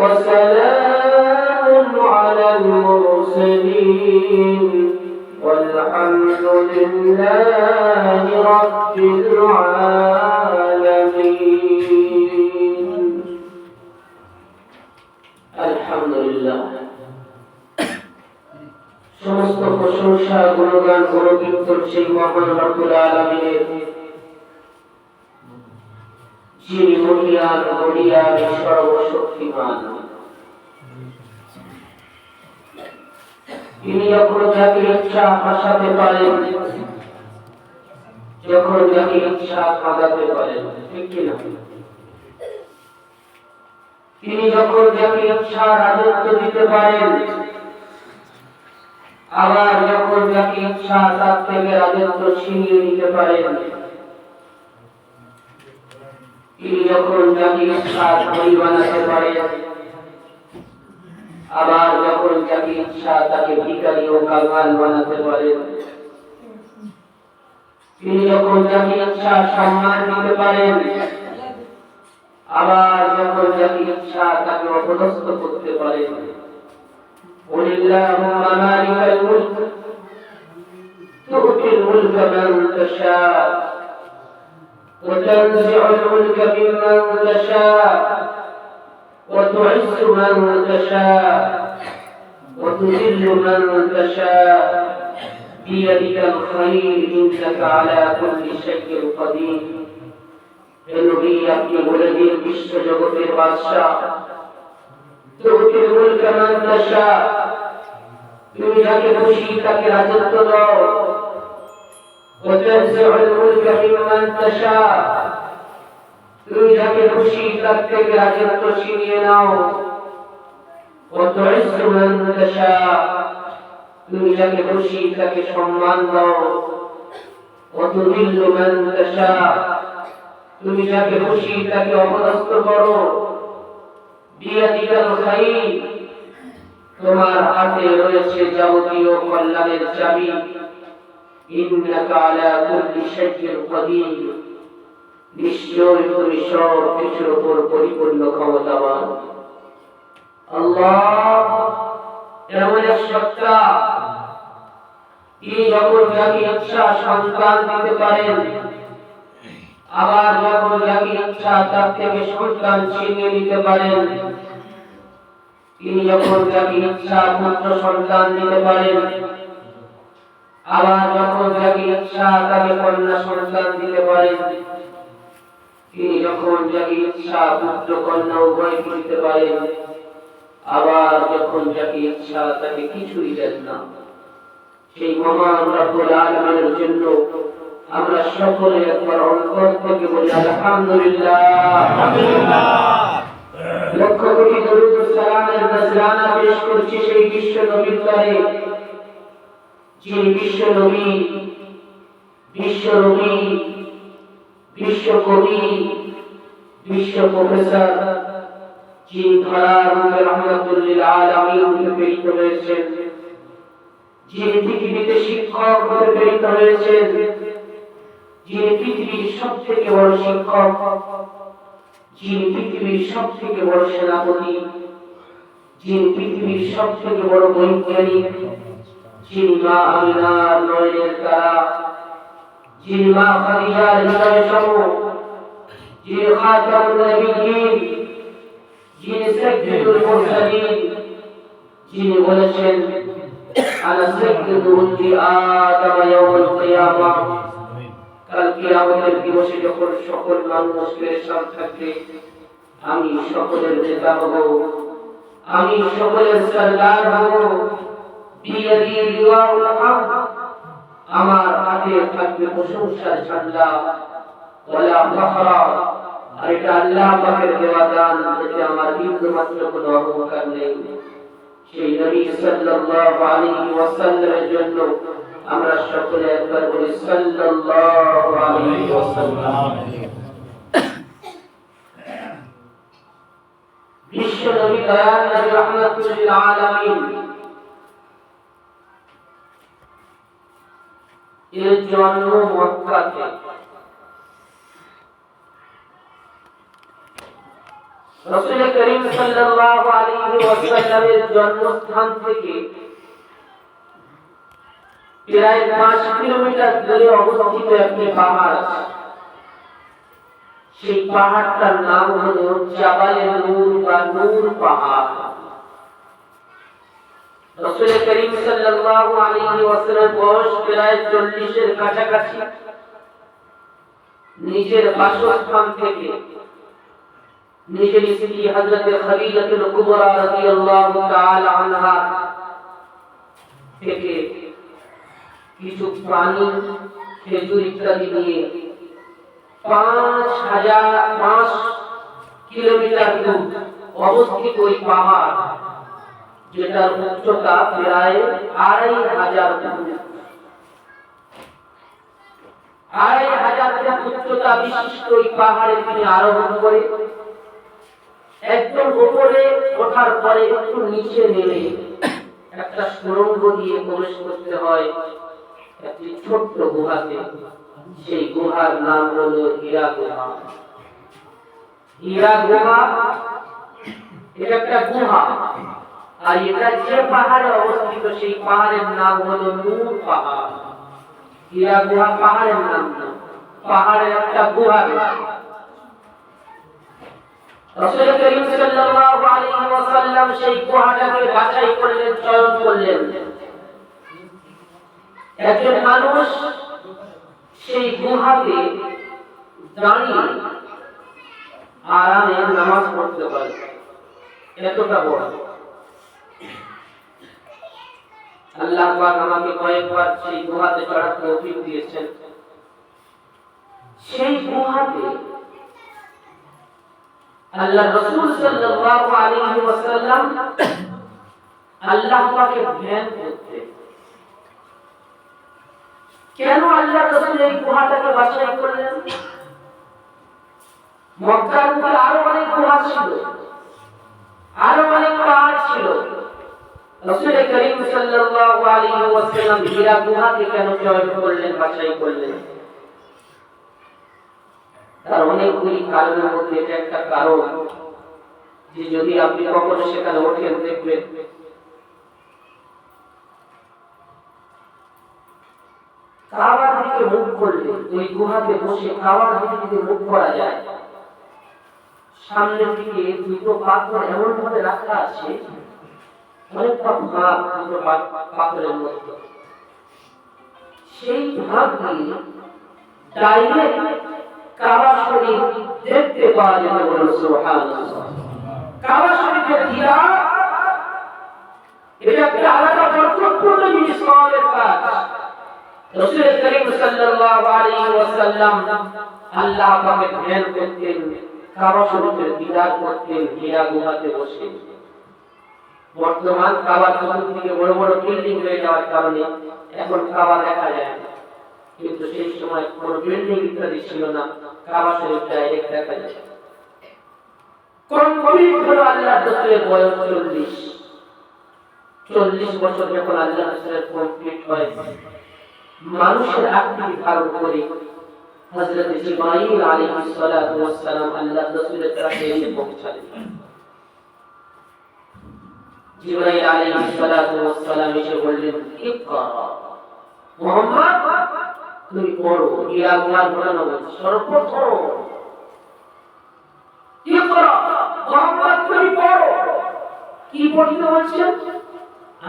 وسلام على المرسلين والحمد لله رب العالمين الحمد لله সমস্ত প্রশংসা গুণগান গুণকীর্তন সেই মহান রব্বুল আলামিনের, যিনি মহিয়ান মহিয়ান সর্বশক্তিমান। তিনি যখন যাকে ইচ্ছা হাসাতে পারেন, যখন যাকে ইচ্ছা কাঁদাতে পারেন, ঠিক কিনা? তিনি যখন যাকে ইচ্ছা রাজত্ব দিতে পারেন, আবার যখন যাকে ইচ্ছা তার থেকে রাজত্ব ছিনিয়ে নিতে পারেন। তিনি যখন যাকে ইচ্ছা ধনী বানাতে পারেন, আবার যখন যাকে ইচ্ছা তাকে ভিখারি ও কাঙাল বানাতে পারেন। তিনি যখন যাকে ইচ্ছা সম্মান দিতে পারেন, আবার যখন যাকে ইচ্ছা তাকে অপদস্থ করতে পারেন। قل اللهم مالك الملك تؤتي الملك من تشاء وتنزع الملك ممن تشاء وتعز من تشاء وتذل من تشاء بيدك الخير إنك على كل شيء قدير। নবী আপনি বলে দিন, বিশ্ব জগতের বাদশাহ, তুতি মুলক মান তাশা, তুমি যাকে খুশি তাকে রাজত্ব দাও। ওয়া তানজিউল মুলকা মিম্মান তাশা, তুমি যাকে খুশি তার থেকে রাজত্ব ছিনিয়ে নাও। ওয়া তুইজ্জু মান তাশা, তুমি যাকে খুশি তাকে সম্মান দাও। ওয়া তুযিল্লু মান তাশা, তুমি যাকে খুশি তাকে অপদস্থ করো। বিয়াদিকাল খাইর, তোমার হাতে রয়েছে যাবতীয় কল্যাণের চাবি। ইন্নাকা আলা কুল্লি শাইইন কাদির, নিশ্চয় তুমি সব কিছুর উপর পরিপূর্ণ ক্ষমতাবান। আল্লাহ এমন এক সত্তা, তিনি যখন যাকে ইচ্ছা সন্তান দিতে পারেন, আবার যখন যাকে ইচ্ছা তার থেকে সন্তান ছিনিয়ে নিতে পারেন। তিনি যখন যাকে ইচ্ছা পুত্র সন্তান দিতে পারেন, আবার যখন যাকে ইচ্ছা তাকে কন্যা সন্তান দিতে পারেন। তিনি যখন যাকে ইচ্ছা পুত্র কন্যা উভয় দিতে পারেন, আবার যখন যাকে ইচ্ছা তাকে কিছুই দেন না। সেই মহান রব্বুল আলামিনের জন্য আমরা সকলে একবার অন্তর থেকে বলি আলহামদুলিল্লাহ। লক্ষ কোটি দরুদ ও সালামের নজরানা পেশ করছি সেই বিশ্ব নবীর দরে, যিনি বিশ্ব নবী, বিশ্ব নবী, বিশ্ব কবি, বিশ্ব প্রফেসর, যিনি ধরার রূপে রহমাতুল লিল আলামিন রূপে প্রেরিত হয়েছেন, যিনি পৃথিবীতে শিক্ষক রূপে প্রেরিত হয়েছেন, যিনি পৃথিবীর সব থেকে বড় শিক্ষক, যিনি পৃথিবীর সব থেকে বড় সেনাপতি, যিনি পৃথিবীর সব থেকে বড় বৈজ্ঞানিক, যিনি মা আমিনার নয়নের তারা, যিনি মা খাদিজার হৃদয় সম, যিনি খাতামুন নবিয়্যিন, যিনি সাইয়্যিদুল মুরসালিন, যিনি বলেছেন আনা সাইয়্যিদু উম্মতি আদম ইয়াউমুল কিয়ামাহ। কাল কিয়ামতের দিবসে যখন সকল মানুষ পেরেশান থাকবে, আমি সকলের নেতা হব, আমি সকলের সরদার হব। বিয়াদি লিওয়াউল হক, আমার হাতে থাকবে প্রশংসার ঝান্ডা। ওয়ালা ফখরা, আর এটা আল্লাহ পাকের দেওয়া দান, এতে আমার বিন্দু মাত্র কোনো অহংকার নেই। সেই নবী সাল্লাল্লাহু আলাইহি ওয়াসাল্লামের জন্য আমরা সকলে একবার বলি সাল্লাল্লাহু আলাইহি ওয়াসাল্লাম। বিশ্ব নবী দয়াল নবী রাহমাতুল লিল আলামিন, এর জন্ম মক্কাতে। রাসূল করিম সাল্লাল্লাহু আলাইহি ওয়াসাল্লামের জন্মস্থান থেকে প্রায় 5 কিলোমিটার দূরে অবস্থিত একটি পাহাড় আছে। সেই পাহাড়টার নাম হলো জাবালে নূর বা নূর পাহাড়। রাসূল করিম সাল্লাল্লাহু আলাইহি ওয়াসাল্লাম বয়স প্রায় 40 এর কাছাকাছি। নিজের বাসস্থান থেকে নিজের স্ত্রী হযরত খাদিজাতুল কুবরা রাদিয়াল্লাহু তাআলা আনহা থেকে কিছু পানি, খেজুর ইত্যাদি নিয়ে 5 কিলোমিটার দূর অবস্থিত ওই পাহাড়, যেটার উচ্চতা প্রায় 2500 ফুট, 2500 ফুট উচ্চতা বিশিষ্ট ওই পাহাড়ে তিনি আরোহণ করে একদম উপরে ওঠার পরে একটু নিচে নেমে একটা সুড়ঙ্গ দিয়ে প্রবেশ করতে হয় একটি ছোট্ট গুহাতে। সেই গুহার নাম হলো হীরা গুহা। হীরা গুহা এটা একটা গুহা, আর এটা যে পাহাড়ে অবস্থিত সেই পাহাড়ের নাম হলো নূর পাহাড়। হীরা গুহা পাহাড়ের নাম না, পাহাড়ের একটা গুহা। রাসূল করিম সাল্লাল্লাহু আলাইহি ওয়াসাল্লাম সেই গুহাটাকে বাছাই করলেন, চয়ন করলেন। একজন মানুষ সেই গুহাতে দাঁড়িয়ে আরামে নামাজ পড়তে পারে, এতটা বড়। আল্লাহ পাক আমাকে কয়েকবার সেই গুহাতে চড়ার তৌফিক দিয়েছেন। সেই গুহাতে আল্লাহ রাসূল সাল্লাল্লাহু আলাইহি ওয়াসাল্লাম আল্লাহ পাকের ধ্যান করতেন। কেন আল্লাহ রাসূল এই গুহাটাকে বাছাই করলেন? মক্কার মধ্যে আরো অনেক গুহা ছিল, আরো অনেক পাহাড় ছিল। রাসূল করিম সাল্লাল্লাহু আলাইহি ওয়াসাল্লাম হীরা গুহাকে কেন চয়ন করলেন, বাছাই করলেন? তার অনেকগুলি কারণের মধ্যে এটা একটা কারণ, যে যদি আপনি কখনো সেখানে ওঠেন দেখবেন কাবার দিকে মুখ করলে, ওই গুহাতে বসে কাবার দিকে মুখ করা যায়। সামনের দিকে দুটো পাথর এমন ভাবে রাখা আছে, অনেকটা ভাগ দুটো পাথরের মধ্যে, সেই ভাগ দিয়ে ডাইরেক্ট কাবা শরীফ দেখতে পাওয়া যেতে বলে সুবহানাল্লাহ। কাবা শরীফের দিদার এটা একটা আলাদা বরকতপূর্ণ জিনিস পাওয়ার কাজ। রাসূল করিম সাল্লাল্লাহু আলাইহি ওয়াসাল্লাম আল্লাহ পাকের ধ্যান করতেন, কাবা শরীফের দিদার করতেন হীরা গুহাতে বসে। বর্তমান কাবার চতুর্দিকে বড় বড় বিল্ডিং হয়ে যাওয়ার কারণে এখন কাবা দেখা যায় না, কিন্তু সেই সময় কোনো বিল্ডিং ইত্যাদি ছিল না, কাবা শরীফ ডাইরেক্ট দেখা যায়। কমপ্লিট হলো আল্লাহ রাসূলের বয়স 40 বছর। যখন আল্লাহ রাসূলের কমপ্লিট হয়, মানুষের আকৃতি ধারণ করে হযরত জিবরাইল আলাইহিস সালাতু ওয়াস সালাম আল্লাহ রাসূলের কাছে এসে পৌঁছালেন। জিবরাইল আলাইহিস সালাতু ওয়াস সালাম এসে বললেন, ইকরা মুহাম্মদ, তুমি পড়ো। হীরা গুহার ঘটনা বলছি সর্বপ্রথম, ইকরা মুহাম্মদ, তুমি পড়ো। কি পড়তে বলছেন?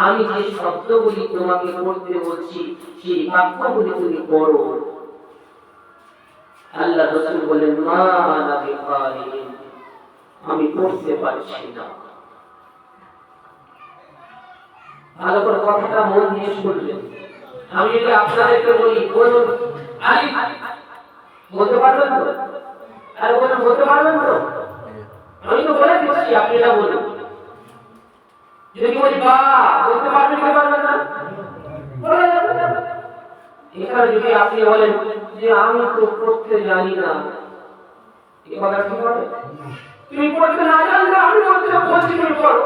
আমি যে শব্দগুলি তোমাকে পড়তে বলছি সেই বাক্যগুলি তুমি পড়ো। আল্লাহ রাসূল বলেন, মা আনা বিকারিন, আমি পড়তে পারছি না। ভালো করে কথাটা মন দিয়ে শুনবেন। আমি যদি আপনাদেরকে বলি বলুন আলিফ, বলতে পারবেন তো? আর বলুন বলতে পারবেন তো? আমি তো বলে দিচ্ছি, আপনি এটা বলুন। যদি বলি বা, বলতে পারবেন কি পারবেন না? এখানে যদি আপনি বলেন যে আমি তো পড়তে জানি না, এই কথা কি হবে? তুমি পড়তে না জানলে আমি বলছি তুমি পড়ো।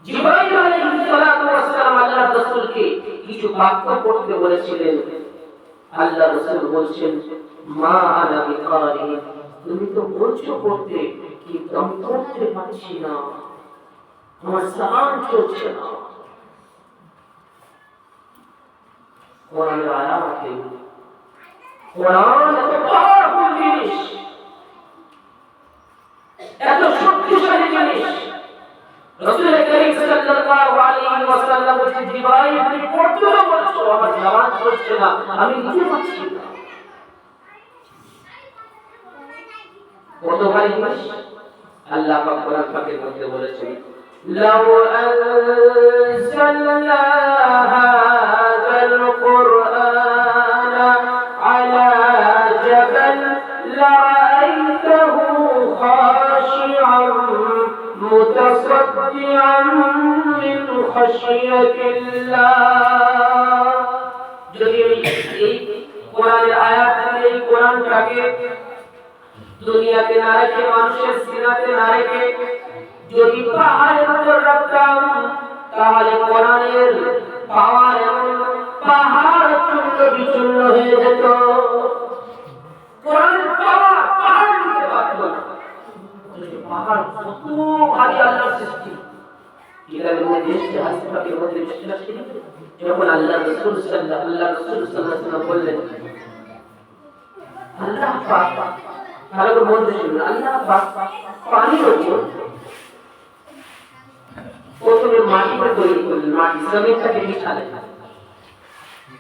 জিবরাইল আলাইহিস সালাতু ওয়াস সালাম আল্লাহ রাসূলকে কিছু বাক্য পড়তে বলেছিলেন। আল্লাহ রাসূল বলছেন, মা আনা বিকারিন, তুমি তো বলছো পড়তে, কিন্তু আমি করতে পারছি না, আমার সামান চলছে না। কোরআনের আয়াত, কোরআন এত পাওয়ারফুল জিনিস, এত শক্তিশালী জিনিস। রাসূল করিম সাল্লাল্লাহু আলাইহি ওয়াসাল্লাম বলেছেন, জিবরাইল তুমি পড়তে বলছো, আমার জবান চলছে না, আমি নিতে পারছি না। কত ভারী জিনিস। আল্লাহ পাক কোরআন পাকের মধ্যে বলেছেন, লাউ আনজালনা হাযাল কুরআনা আলা জাবাল লারাআইতাহু খাশিআন মুতাসাদ্দিআন মিন খাশিয়াতিল্লাহ। যদি এই কোরআনের আয়াত, এই কোরআনটাকে দুনিয়াতে না রেখে, মানুষের সিনাতে না রেখে যদি পাহাড়ের উপর রাখতাম, তাহলে কোরআনের পাওয়ার এমন পাহাড় চূর্ণ বিচূর্ণ হয়ে যেত। কোরআনের পাওয়ার পাহাড় নিতে পারত না। পাহাড় কত ভারী আল্লাহর সৃষ্টি। কিতাবের মধ্যে এসেছে, হাদিসের মধ্যে এসেছে, যখন আল্লাহ রাসূল সাল্লাল্লাহু আলাইহি ওয়াসাল্লাম বললেন, আল্লাহ পাক, ভালো করে মন দিয়ে শুনুন, আল্লাহ পাক পানির উপর প্রথমে মাটিকে তৈরি করলেন, মাটি জমিনটাকে বিছালেন।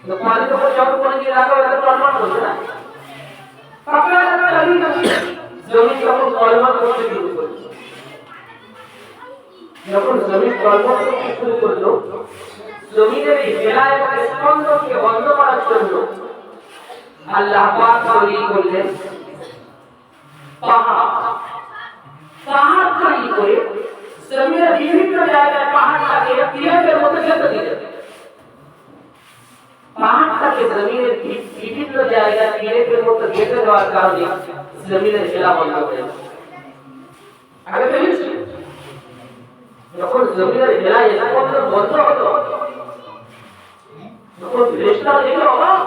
তো পানির উপর যখন কোনো দিয়ে রাখা হয় তখন টলমল করবে না, জমিন তখন টলমল করতে শুরু করল। যখন জমিন টলমল করতে শুরু করলো, জমিনের এই বেলা এবং স্পন্দনকে বন্ধ করার জন্য আল্লাহ পাক তৈরি করলেন পাহাড়। পাহাড় তৈরি করে জমিনের বিভিন্ন জায়গায় পাহাড়টাকে পিরামিডের মধ্যে গেঁথে দিলেন। পাহাড়টাকে জমিনের বিভিন্ন জায়গায় পিরামিডের মধ্যে গেঁথে দেওয়ার কারণে জমিনের হেলা বন্ধ হয়ে গেল। আগে ভেবেছি যখন জমিনের হেলা স্পন্দন বন্ধ হলো, তখন ফেরেশতা দেখে অবাক,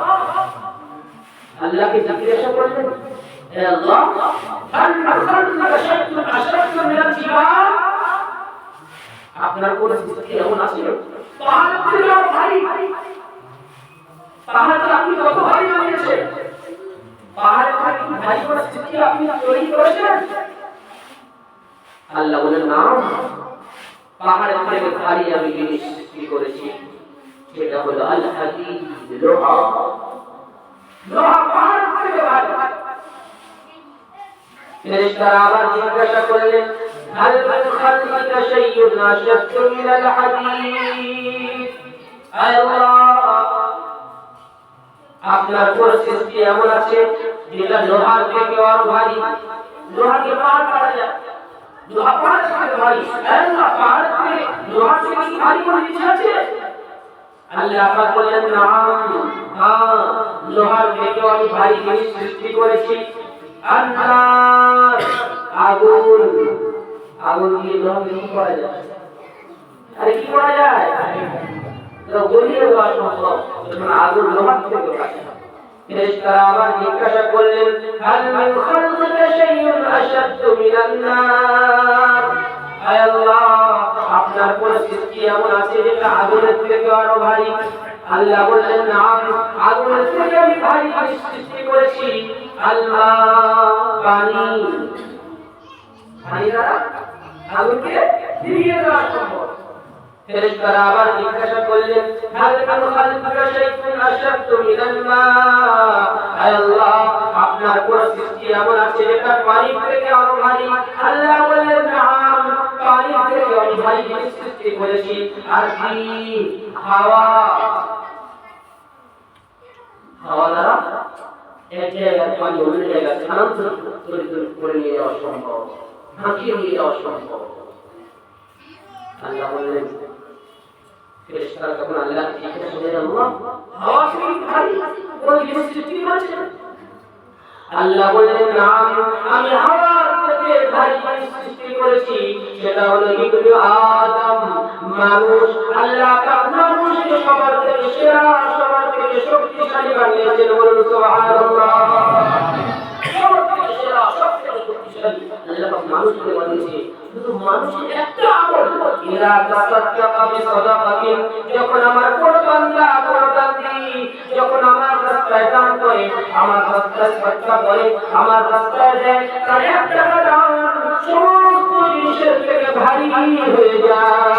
আল্লাহকে জিজ্ঞাসা করলেন, হে আল্লাহ, হাল খালকাকা শাইউন আশরাফু মিনাল জিবাল? আপনার কোন সৃষ্টি এমন আছে পাহাড় থেকে আরো ভারী? পাহাড়কে আপনি কত ভারী বানিয়েছেন? পাহাড়ের থেকে ভারী কোন সৃষ্টি আপনি তৈরি করেছেন? আল্লাহ বলেন, না, পাহাড়ের থেকে ভারী আমি জিনিস সৃষ্টি করেছি, সেটা হলো আল হাদিদ, লোহা। লোহা পাহাড় থেকে ভারী। ফেরেশতারা আবার জিজ্ঞাসা করলেন, হাল মিন খালকিকা শাইউন আশাদ্দু মিনাল হাদিদ? আল্লাহ, আপনার কোন সৃষ্টি এমন আছে যেটা লোহার থেকে আরো ভারী? লোহাকে পাহাড় কাটা যায়, লোহা পাহাড় থেকে ভারী। আল্লাহ, পাহাড় থেকে লোহার থেকে ভারী কোন জিনিস আছে? আল্লাহ পাক বললেন, নাম, হ্যাঁ, লোহার থেকে আমি ভারী জিনিস সৃষ্টি করেছি। আন্নার, আগুন। আগুন দিয়ে লোহা কি করা যায়? আরে কি করা যায়? গলিয়ে দেওয়া সম্ভব, আগুন লোহার থেকে কাটে। ফেরেশতারা আবার জিজ্ঞাসা করলেন, হাল মিন খালকিকা শাইউন আশাদ্দু মিনান নার? হে আল্লাহ, আপনার কোন সৃষ্টি এমন আছে যেটা আগুনের থেকে আরো ভারী? আল্লাহ বললেন, না, আগুনের থেকে আমি ভারী সৃষ্টি করেছি। আল্লাহ, পানি। পানি দ্বারা আগুনকে নিভিয়ে দেওয়া সম্ভব। ফেরেশতারা আবার জিজ্ঞাসা করলেন, হাল মিন খালকিকা শাইউন আশাদ্দু মিনাল মা? হে আল্লাহ, আপনার কোন সৃষ্টি এমন আছে যেটা পানির থেকে আরো ভারী? আল্লাহ বললেন, না, পানির থেকে আমি ভারী জিনিস সৃষ্টি করেছি। আর কি? হাওয়া। হাওয়া দ্বারা এক জায়গায় পানি অন্য জায়গায় স্থানান্তর করে নিয়ে যাওয়া সম্ভব, ঢাকিয়ে নিয়ে যাওয়া সম্ভব। আল্লাহ বললেন, ফেরেশতারা তখন আল্লাহ জিজ্ঞাসা করলেন, আল্লাহ, হাওয়া কি ভারী কোন জিনিস সৃষ্টি করেছেন? আল্লাহ বললেন, না, আমি হাওয়ার থেকে ভারী জিনিস সৃষ্টি করেছি, সেটা হলো ইবনে আদম, মানুষ। আল্লাহ পাক মানুষকে সবার থেকে সেরা, সবার থেকে শক্তিশালী বানিয়েছেন। বলুন সুবহানাল্লাহ। সবার থেকে সেরা, সবচেয়ে শক্তিশালী আল্লাহ পাক মানুষকে বানিয়েছে শুধু মানুষের একটা আমল ইলা তাসাদদাকা বিসাদাকাতিন যখন আমার কোন বান্দা কোন বান্দি যখন আমার রাস্তায় দান করে আমার রাস্তায় সদকা করে আমার রাস্তায় দেয় তার একটা দান সমস্ত জিনিসের থেকে ভারী হয়ে যায়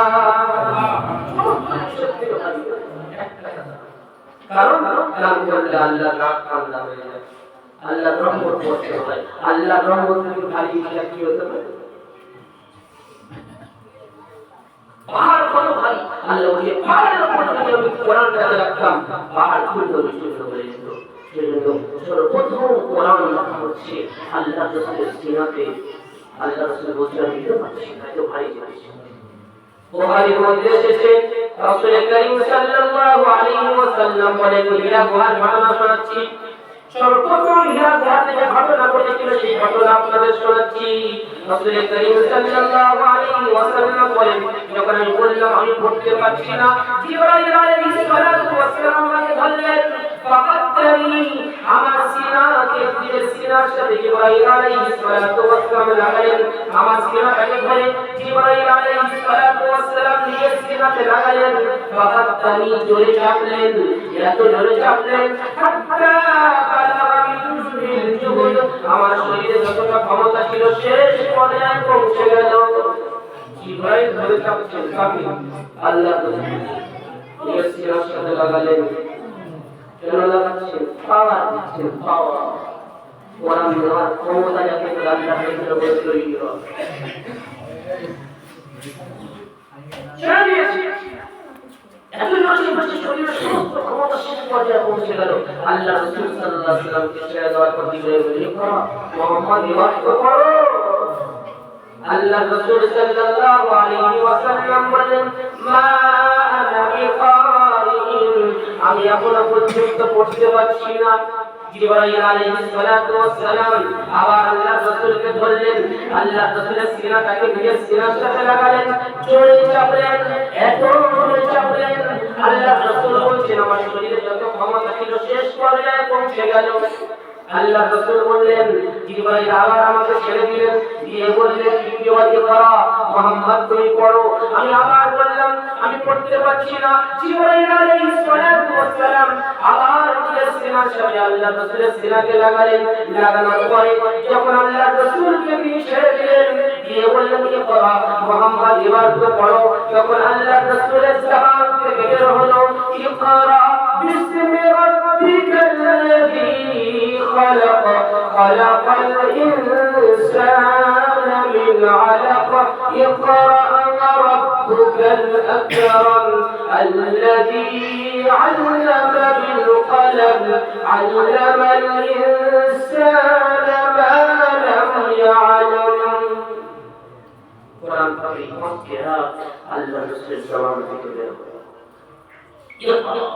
কারণ নাম করলে আল্লাহ নাম কান্দা হয়ে যায় আল্লাহ রহমত করতে হয় আল্লাহ রহমত যদি ভারী হিসাব কি হতে পারে পাহাড় কত ভারী আল্লাহ বলে পাহাড়ের উপর যদি আমি কোরআন কাছে রাখতাম পাহাড় খুলতে বিশুদ্ধ হয়ে যেত সেজন্য সর্বপ্রথম কোরআন লেখা হচ্ছে আল্লাহ রসুলের সিনাতে আল্লাহ রসুল বলছেন আমি দিতে পারছি না এত ভারী জিনিস বুখারীর মধ্যে এসেছে রাসূল করিম সাল্লাল্লাহু আলাইহি ওয়াসাল্লাম বলেন হীরা গুহার ঘটনা শোনাচ্ছি সর্বপ্রথম হীরা গুহা থেকে ঘটনা ঘটেছিল সেই ঘটনা আপনাদের শোনাচ্ছি রাসূল করিম সাল্লাল্লাহু আলাইহি ওয়াসাল্লাম বলেন যখন আমি বললাম আমি পড়তে পারছি না জিবরাইল আলাইহিস সালাতু ওয়াস সালাম আমাকে বললেন ফাকাত্তানি আমার সিনাকে নিজের সিনার সাথে জিবরাইল আলাইহিস সালাতু ওয়াস সালাম লাগালেন আমার সিনাটাকে ধরে জিবরাইল আলাইহিস সালাতু ওয়াস সালাম নিজের সিনাতে লাগালেন ফাকাত্তানি জোরে চাপলেন এত জোরে চাপলেন হাত্তা আমার শরীরে যতটা ক্ষমতা ছিল শেষ পর্যায়ে পৌঁছে গেল জিবরাইল ধরে চাপছেন কামি আল্লাহ নিজের সিনার সাথে লাগালেন কেন লাগাচ্ছেন পাওয়ার দিচ্ছেন পাওয়ার ওরা নেওয়ার ক্ষমতা যাকে আল্লাহ ভেতরে বলে তৈরি হবে এত নষ্ট হচ্ছে শরীরের সমস্ত ক্ষমতা শেষ পর্যায়ে পৌঁছে গেল আল্লাহ রাসূল সাল্লাল্লাহু আলাইহি ওয়াসাল্লামকে ছেড়ে দেওয়ার পর জিবরাইল বললেন মুহাম্মদ ইবাদত করো আল্লাহ রাসূল সাল্লাল্লাহু আলাইহি ওয়াসাল্লাম বলেন মা আনা বিকারিন আমি এখনো পর্যন্ত পড়তে পারছি না জিবরাইল আলাইহিস সালাতু ওয়াস সালাম আবার আল্লাহ রাসূলকে বললেন আল্লাহ রাসূলের সিনাটাকে নিজের সিনার সাথে লাগালেন জোরে চাপলেন এত জোরে চাপলেন আল্লাহ রাসূল বলছেন আমার শরীরে যত ক্ষমতা ছিল শেষ পর্যায়ে পৌঁছে গেল আল্লাহ রাসূল বললেন জিবরাইল আবার আমাকে ছেড়ে দিলেন দিয়ে বললেন কি ওয়াজি করা মুহাম্মদ তুমি পড়ো আমি আবার বললাম আমি পড়তে পারছি না জিবরাইল আলাইহিস সালাতু ওয়াস সালাম আবার নিজের সিনার সাথে আল্লাহ রাসূলের সিনাকে লাগালেন লাগানোর পরে যখন আল্লাহ রাসূলকে তিনি ছেড়ে দিলেন দিয়ে বললেন কি করা মুহাম্মদ এবার তো পড়ো যখন আল্লাহ রাসূলের জবান থেকে বের হলো ইকরা বিসমি রাব্বিকাল্লাযী خلق الإنسان من علق اقرأ ربك الأكرم الذي علم بالقلم علم الإنسان ما لم يعلم قرآن পাকে মক্কিরা আল্লাহ রাসূল সাল্লাল্লাহু আলাইহি ওয়াসাল্লাম ইকরা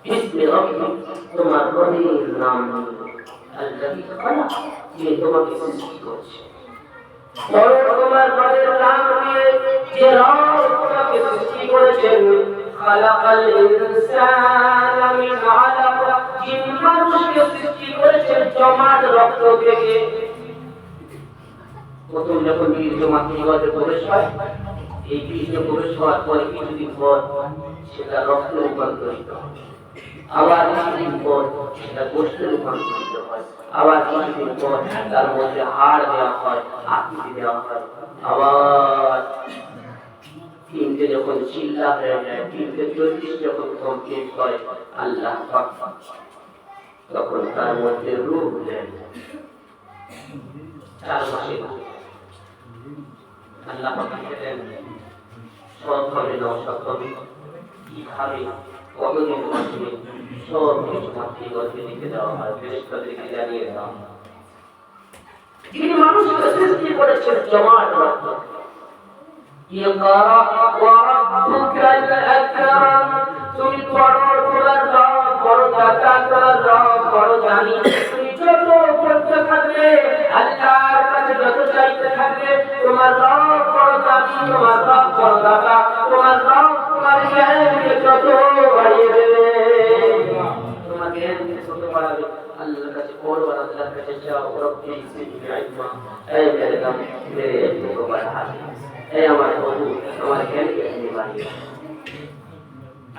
বিসমি রাব্বিক তোমার রবের নাম আল্লাযী খালাক যে তোমাকে সৃষ্টি করেছে বড় তোমার রবের নাম নিয়ে যে রব তোমাকে সৃষ্টি করেছেন খালাকাল ইনসানা মিন আলাক জিন মানুষকে সৃষ্টি করেছেন জমাট রক্ত থেকে প্রথম যখন বীর্য মাতৃগর্ভে প্রবেশ হয় এই বীর্য প্রবেশ হওয়ার পরে কিছুদিন পর সেটা রক্তে রূপান্তরিত হয় আবার কিছুদিন পর সেটা গোশতে রূপান্তরিত হয় আবার কিছুদিন পর তার মধ্যে হাড় দেওয়া হয় আকৃতি দেওয়া হয় আবার তিনটে যখন চিল্লা হয়ে যায় 3:34 যখন কমপ্লিট হয় আল্লাহ পাক তখন তার মধ্যে রূহ দেন 4 মাসে আল্লাহ পাক দেন সব হবে না সব হবে কি খাবে কতদিন বাঁচবে সব কিছু মাতৃগর্ভে লিখে দেওয়া হয় ফেরেশতাদেরকে জানিয়ে দেওয়া হয় যিনি মানুষকে সৃষ্টি করেছেন জমাট রক্ত ইকরা ওয়া রাব্বুকাল আকরাম তুমি পড়ো তোমার রব বড় দাতা তোমার রব বড় জানি তুমি যত পড়তে থাকবে আল্লাহর কাছে যত চাইতে থাকবে তোমার রব বড় দাতা তোমার রব বড় দাতা তোমার রব তোমার জ্ঞানকে যত বাড়িয়ে দেবে তোমার জ্ঞান হতে পারবে আল্লাহর কাছে পড়ো আর আল্লাহর কাছে যাও রব্বি জিদনি ইলমা এই মেরে দাম মেরে ইলম को बढ़ा दे এই আমার প্রভু আমার জ্ঞানকে আপনি বাড়িয়ে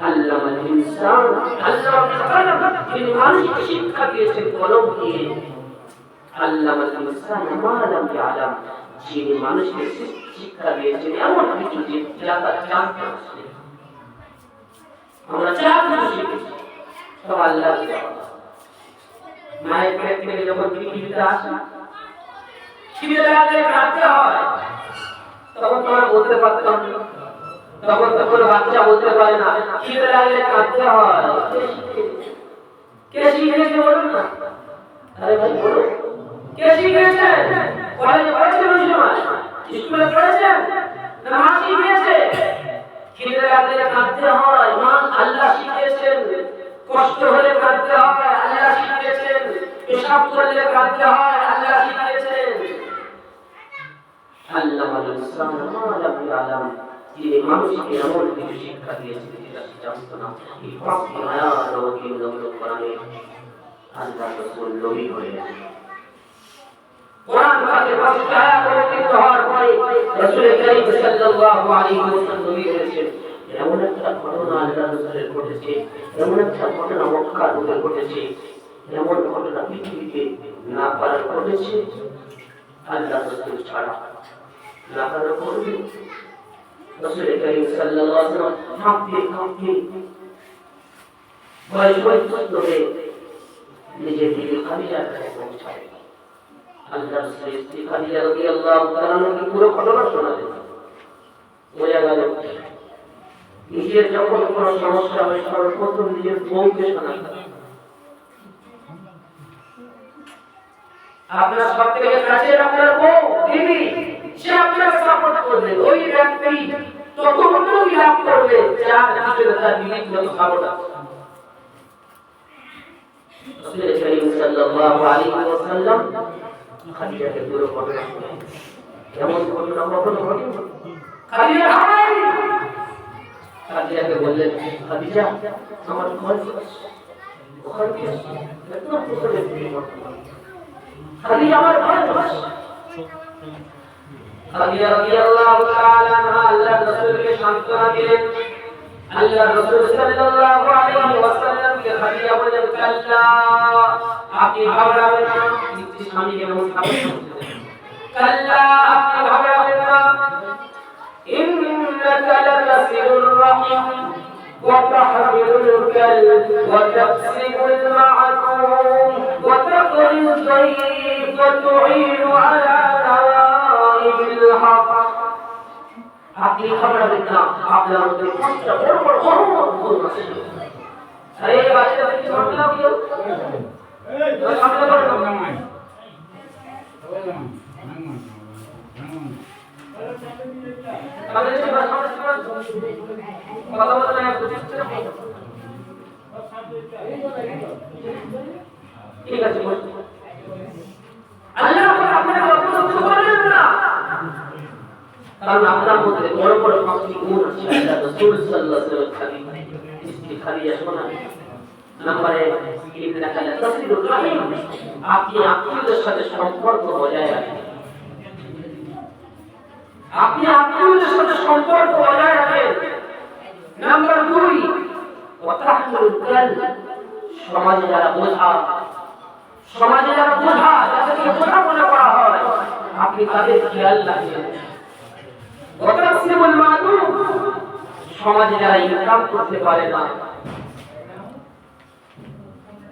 আল্লামাল ইনসান আল্লামাল কলম যিনি মানুষকে শিক্ষা দিয়েছেন কলম দিয়ে আল্লামাল ইনসান মা লাম ইয়ালাম যিনি মানুষকে শিক্ষা দিয়েছেন এমন কিছু যে যা তার জানতে আসে আমরা যা কিছু শিখেছি সব আল্লাহ দেওয়া মায়ের পেট থেকে যখন পৃথিবীতে আসা খিদে লাগলে কাঁদতে হয় তখন তোমরা বলতে পারতাম না তখন তো কোনো বাচ্চা বলতে পারে না খিদে লাগলে কাঁদতে হয় কে শিখিয়েছে বলুন না আরে ভাই বলো কে শিখিয়েছে কলেজে পড়েছেন ওই সময় স্কুলে পড়েছেন না মা শিখিয়েছে খিদে লাগলে কাঁদতে হয় মা আল্লাহ শিখিয়েছেন কষ্ট হলে কাঁদতে হয় আল্লাহ শিখিয়েছেন পেশাব করলে কাঁদতে হয় আল্লাহ শিখিয়েছেন আল্লামাল ইনসান মা লাম ইয়ালাম যিনি মানুষকে এমন কিছু শিক্ষা দিয়েছেন যেটা সে জানতো না এই পাঁচটি আয়াত আমাকে উল্লেখ কোরআনে আল্লাহ রাসূল নবী হয়ে কোরআন পাকে পাঁচটি আয়াত অবতীর্ণ হওয়ার পরে রাসূল করিম সাল্লাল্লাহু আলাইহি ওয়াসাল্লাম নবী হয়েছেন এমন একটা ঘটনা আল্লাহ রাসূলের ঘটেছে এমন একটা ঘটনা মক্কার মধ্যে ঘটেছে এমন ঘটনা পৃথিবীতে না পারার ঘটেছে আল্লাহ রাসূল ছাড়া না পারার ঘটবে রাসূল করিম সাল্লাল্লাহু আলাইহি ওয়াসাল্লাম কাঁপতে ভয় হয়ে নিজের দিকে খাদিজার কাছে পৌঁছায় আল্লাহ রাসূল স্ত্রী খাদিজা রাদিয়াল্লাহু তাআলা আনহাকে পুরো ঘটনা শোনালেন বোঝা গেল নিজের যখন কোনো সমস্যা হয় সর্বপ্রথম নিজের বউকে শোনাতে আপনার সব থেকে কাছের আপনার বউ দিদি সে আপনার সাপোর্ট করবে ওই ব্যক্তি ততটুকুই লাভ করবে যার ভিতরে তার বিবেকগত ক্ষমতা রাসূল করিম সাল্লাল্লাহু আলাইহি ওয়াসাল্লাম খাদিজাকে পুরো ঘটনা কেমন ঘটনা কখনো ঘটেনি খাদিজা ভাই খাদিজাকে বললেন খাদিজা আমার ঘর ওখানে কি এত প্রসঙ্গে খাদিজা আমার ঘর খাদিজা রাদিয়াল্লাহু তাআলা আনহা আল্লাহর রাসূলকে সান্ত্বনা দিলেন আল্লাহর রাসূল সাল্লাল্লাহু আলাইহি ওয়াসাল্লামকে খাদিজা বললেন কাল্লা আপনি ঘাবড়াবেন না স্ত্রী স্বামীকে এমন খাবার কাল্লা আপনি ঘাবড়াবেন না ইন্নাকা লাতাসিলুর রাহিম ওয়া তাহমিলুল কাল ওয়া তাকসিবুল মা'দুম ওয়া তাকরিজ যায়ফ ওয়া তু'ইনু আলা নাওয়াইবিল হক আপনি ঘাবড়াবেন না আপনার মধ্যে কষ্ট বড় বড় আছে আরে বাচ্চা কি ঘটনা কি এই সামনে করো না আমাদের যে ভাষা কথা বলতে না বুঝতে ঠিক আছে আল্লাহ আপনাকে অপছন্দ করেন না কারণ আপনার মধ্যে বড় বড় পাঁচটি গুণ আছে আল্লাহ রাসূল সাল্লাল্লাহু আলাইহি ওয়াসাল্লাম ইসকে খালিয়া শোনা নম্বরে ইন্নাকা লাতাসিলুর রাহিম আপনি আত্মীয়দের সাথে সম্পর্ক বজায় রাখেন আপনি আত্মীয়দের সাথে সম্পর্ক বজায় রাখেন নাম্বার 2 ওয়া তাহমিলুল কাল সমাজে যারা বোঝা যাদেরকে বোঝা মনে করা হয় আপনি তাদের খেয়াল রাখেন ওয়া তাকসিবুল মা'দুম সমাজে যারা ইনকাম করতে পারে না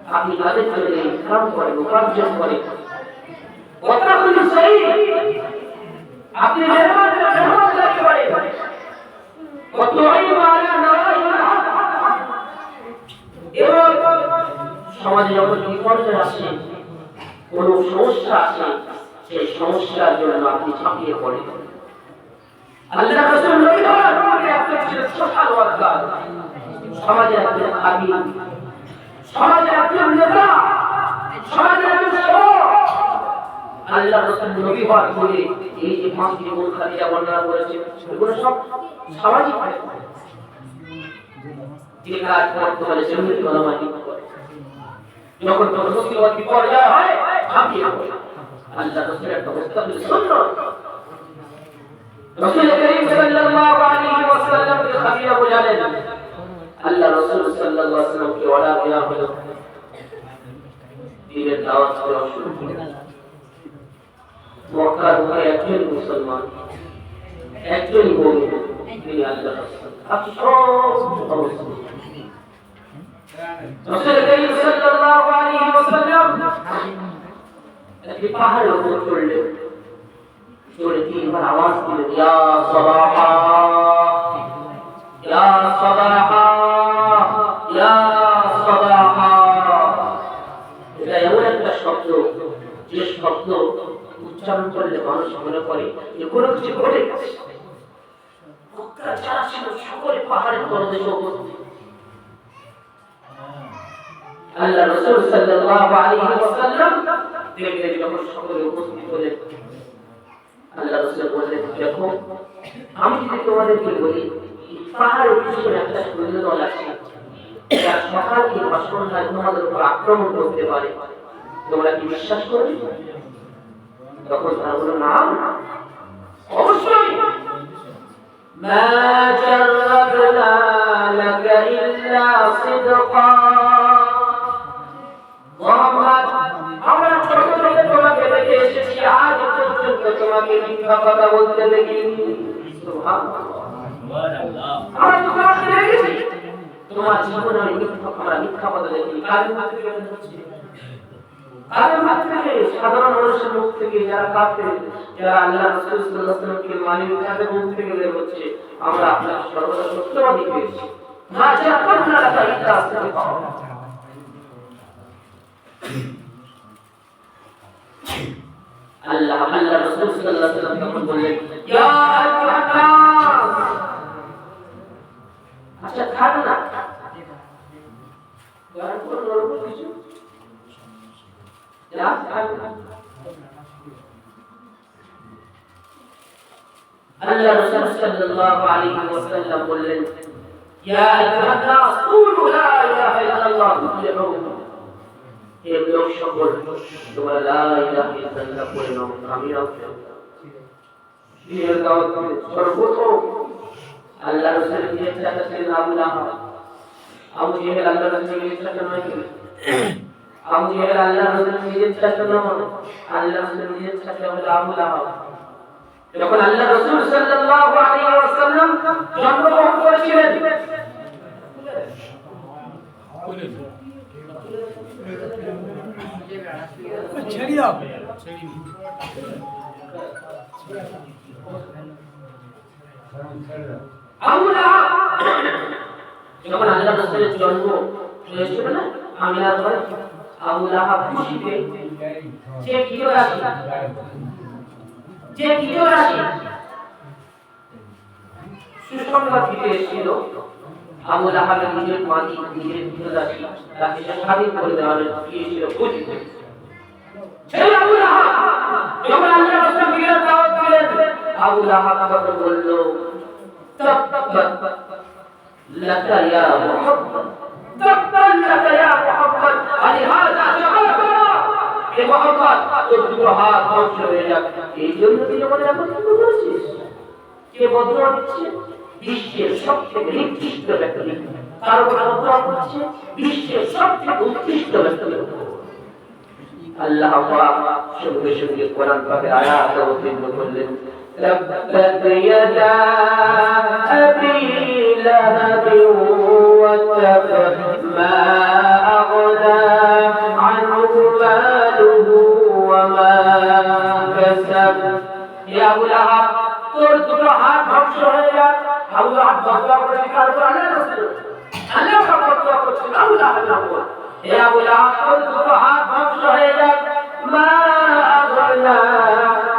আপনি তাদের জন্য ইনকাম করেন উপার্জন করেন ওয়া তাকরিজ যায়ফ আপনি মেহমান করতে পারেন ওয়া তু'ইনু আলা নাওয়াইবিল হক এবং সমাজে যখন বিপর্যয় আসে কোনো সমস্যা আসে সেই সমস্যার জন্য আপনি ঝাঁপিয়ে পড়েন আল্লাহ রাসূল নবী হওয়ার আপনি ছিলেন সোশ্যাল ওয়ার্কার সমাজে আপনি আবি সমাজে আপনি নেতা সমাজে আপনি সেবক আল্লাহ রাসূল নবী হওয়ার পরে এই যে পাঁচটি গুণ খাদিজা বর্ণনা করেছেন এগুলো সব সামাজিক যে কাজ করতে হলে সেগুলো ওলামা ঠিক করে যখন তোর মুসিবত বিপর্যয় হয় ভাবিয়ে পড়ে আল্লাহ রাসূলের একটা মুস্তাকিল সুন্নাত রাসূল করিম সাল্লাল্লাহু আলাইহি ওয়াসাল্লাম কে খাবিরা বোঝালেন আল্লাহ রাসূল সাল্লাল্লাহু আলাইহি ওয়াসাল্লাম কে অর্ডার দেওয়া হলো দ্বীনের দাওয়াত দেওয়া শুরু করলেন মক্কার মুখে একজন মুসলমান একজন মুমিন তিনি আল্লাহ রাসূল আপনি সব অবস্থা রাসূল করিম সাল্লাল্লাহু আলাইহি ওয়াসাল্লাম একটি পাহাড়ের উপর চড়লেন চড়ে তিনবার আওয়াজ দিলেন ইয়া সাবাহা ইয়া সাবাহা ইয়া সাবাহা এটা এমন একটা শব্দ যে শব্দ উচ্চারণ করলে মানুষ মনে করে যে কোনো কিছু ঘটে গেছে মক্কা যারা ছিল সকলে পাহাড়ের তলদেশে উপস্থিত আল্লাহ রাসূল সাল্লাল্লাহু আলাইহি ওয়াসাল্লাম দেখলেন যখন সকলে উপস্থিত হলেন আল্লাহ রাসূল বললেন দেখো আমি যদি তোমাদেরকে বলি পাহাড়ের পিছনে একটা সৈন্যদল আছে যারা সকাল থেকে সন্ধ্যায় তোমাদের উপর আক্রমণ করতে পারে তোমরা কি বিশ্বাস করবে তখন তারা বলল না অবশ্যই মা জাররাবনা লাকা ইল্লা সিদকা মুহাম্মদ আমরা ছোট থেকে তোমাকে দেখে এসেছি আজ পর্যন্ত তোমাকে মিথ্যা কথা বলতে দেখিনি সুবহানাল্লাহ আমরা তোমাকে দেখেছি তোমার জীবনে আমরা মিথ্যা কথা দেখিনি কারণ থেকে সাধারণ মানুষের মুখ থেকে যারা কাফের যারা আল্লাহ রাসূল সাল্লাল্লাহু আলাইহি ওয়াসাল্লামকে মানে তাদের মুখ থেকে বের হচ্ছে আমরা আপনার সর্বদা সত্যবাদী পেয়েছি মা জাররাবনা লাকা ইল্লা সিদকা আল্লাহ রাসূল সাল্লাল্লাহু আলাইহি ওয়াসাল্লাম তখন বললেন ইয়া আইয়ুহান নাস আচ্ছা থাকো না গান করব কিছু যা থাকো আল্লাহ রাসূল সাল্লাল্লাহু আলাইহি ওয়াসাল্লাম বললেন ইয়া আইয়ুহান নাস কুলু লা ইলাহা ইল্লাল্লাহ তুফলিহু হে লোক সকল তোমরা লা ইলাহা ইল্লাল্লাহ বলে নাও কামিয়াব এই দাওয়াত সর্বপ্রথম আল্লাহ রাসূলের নিজের চাচা ছিলেন আবু লাহাব আবু জেহেল আল্লাহ রাসূলের নিজের চাচা নয় আবু জেহেল আল্লাহ রাসূলের নিজের চাচা নয় আল্লাহ রাসূলের নিজের চাচা হলো আবু লাহাব যখন আল্লাহ রাসূল সাল্লাল্লাহু আলাইহি ওয়াসাল্লাম জন্মগ্রহণ করেছিলেন আবু লাহাব যখন আল্লাহ রাসূলের জন্ম হয়েছিল না আমিনার ঘরে আবু লাহাব খুশিতে যে কিলো রাশি সুসংবাদ দিতে এসেছিল আবু লাহাবের নিজের মাটি নিজের কিলো রাশি তাকে স্বাধীন করে দেওয়া হয়েছিল খুশি সেই আবু লাহাব যখন আল্লাহ রাসূল বিয়ের দাওয়াত দিলেন আবু লাহাব তখন বলল তাব্বাত লাকা ইয়া মুহাম্মদ তাব্বাত লাকা ইয়া মুহাম্মদ আলিহাযা জামাতানা হে মুহাম্মদ তোর দুটো হাত ধ্বংস হয়ে যাক এই জন্য তুই আমাদের একত্রিত করেছিস কে বদুয়া দিচ্ছে বিশ্বের সবথেকে নিকৃষ্ট ব্যক্তি কার উপর বদুয়া করছে বিশ্বের সবথেকে উৎকৃষ্ট ব্যক্তি আল্লাহ পাক সঙ্গে সঙ্গে কোরআন পাকের আয়াত অবতীর্ণ করলেন تبت يدا أبي لهب وتب ما أغنى عنه ماله وما كسب يا أبو لهب তোর দুটো হাত ধ্বংস হয়ে যাক আবু লাহাব বদুয়া করেছে কার উপর আল্লাহ বদুয়া করছেন আবু লাহাব হে আবু লাহাব তোর দুটো হাত ধ্বংস হয়ে যাক মা আগনা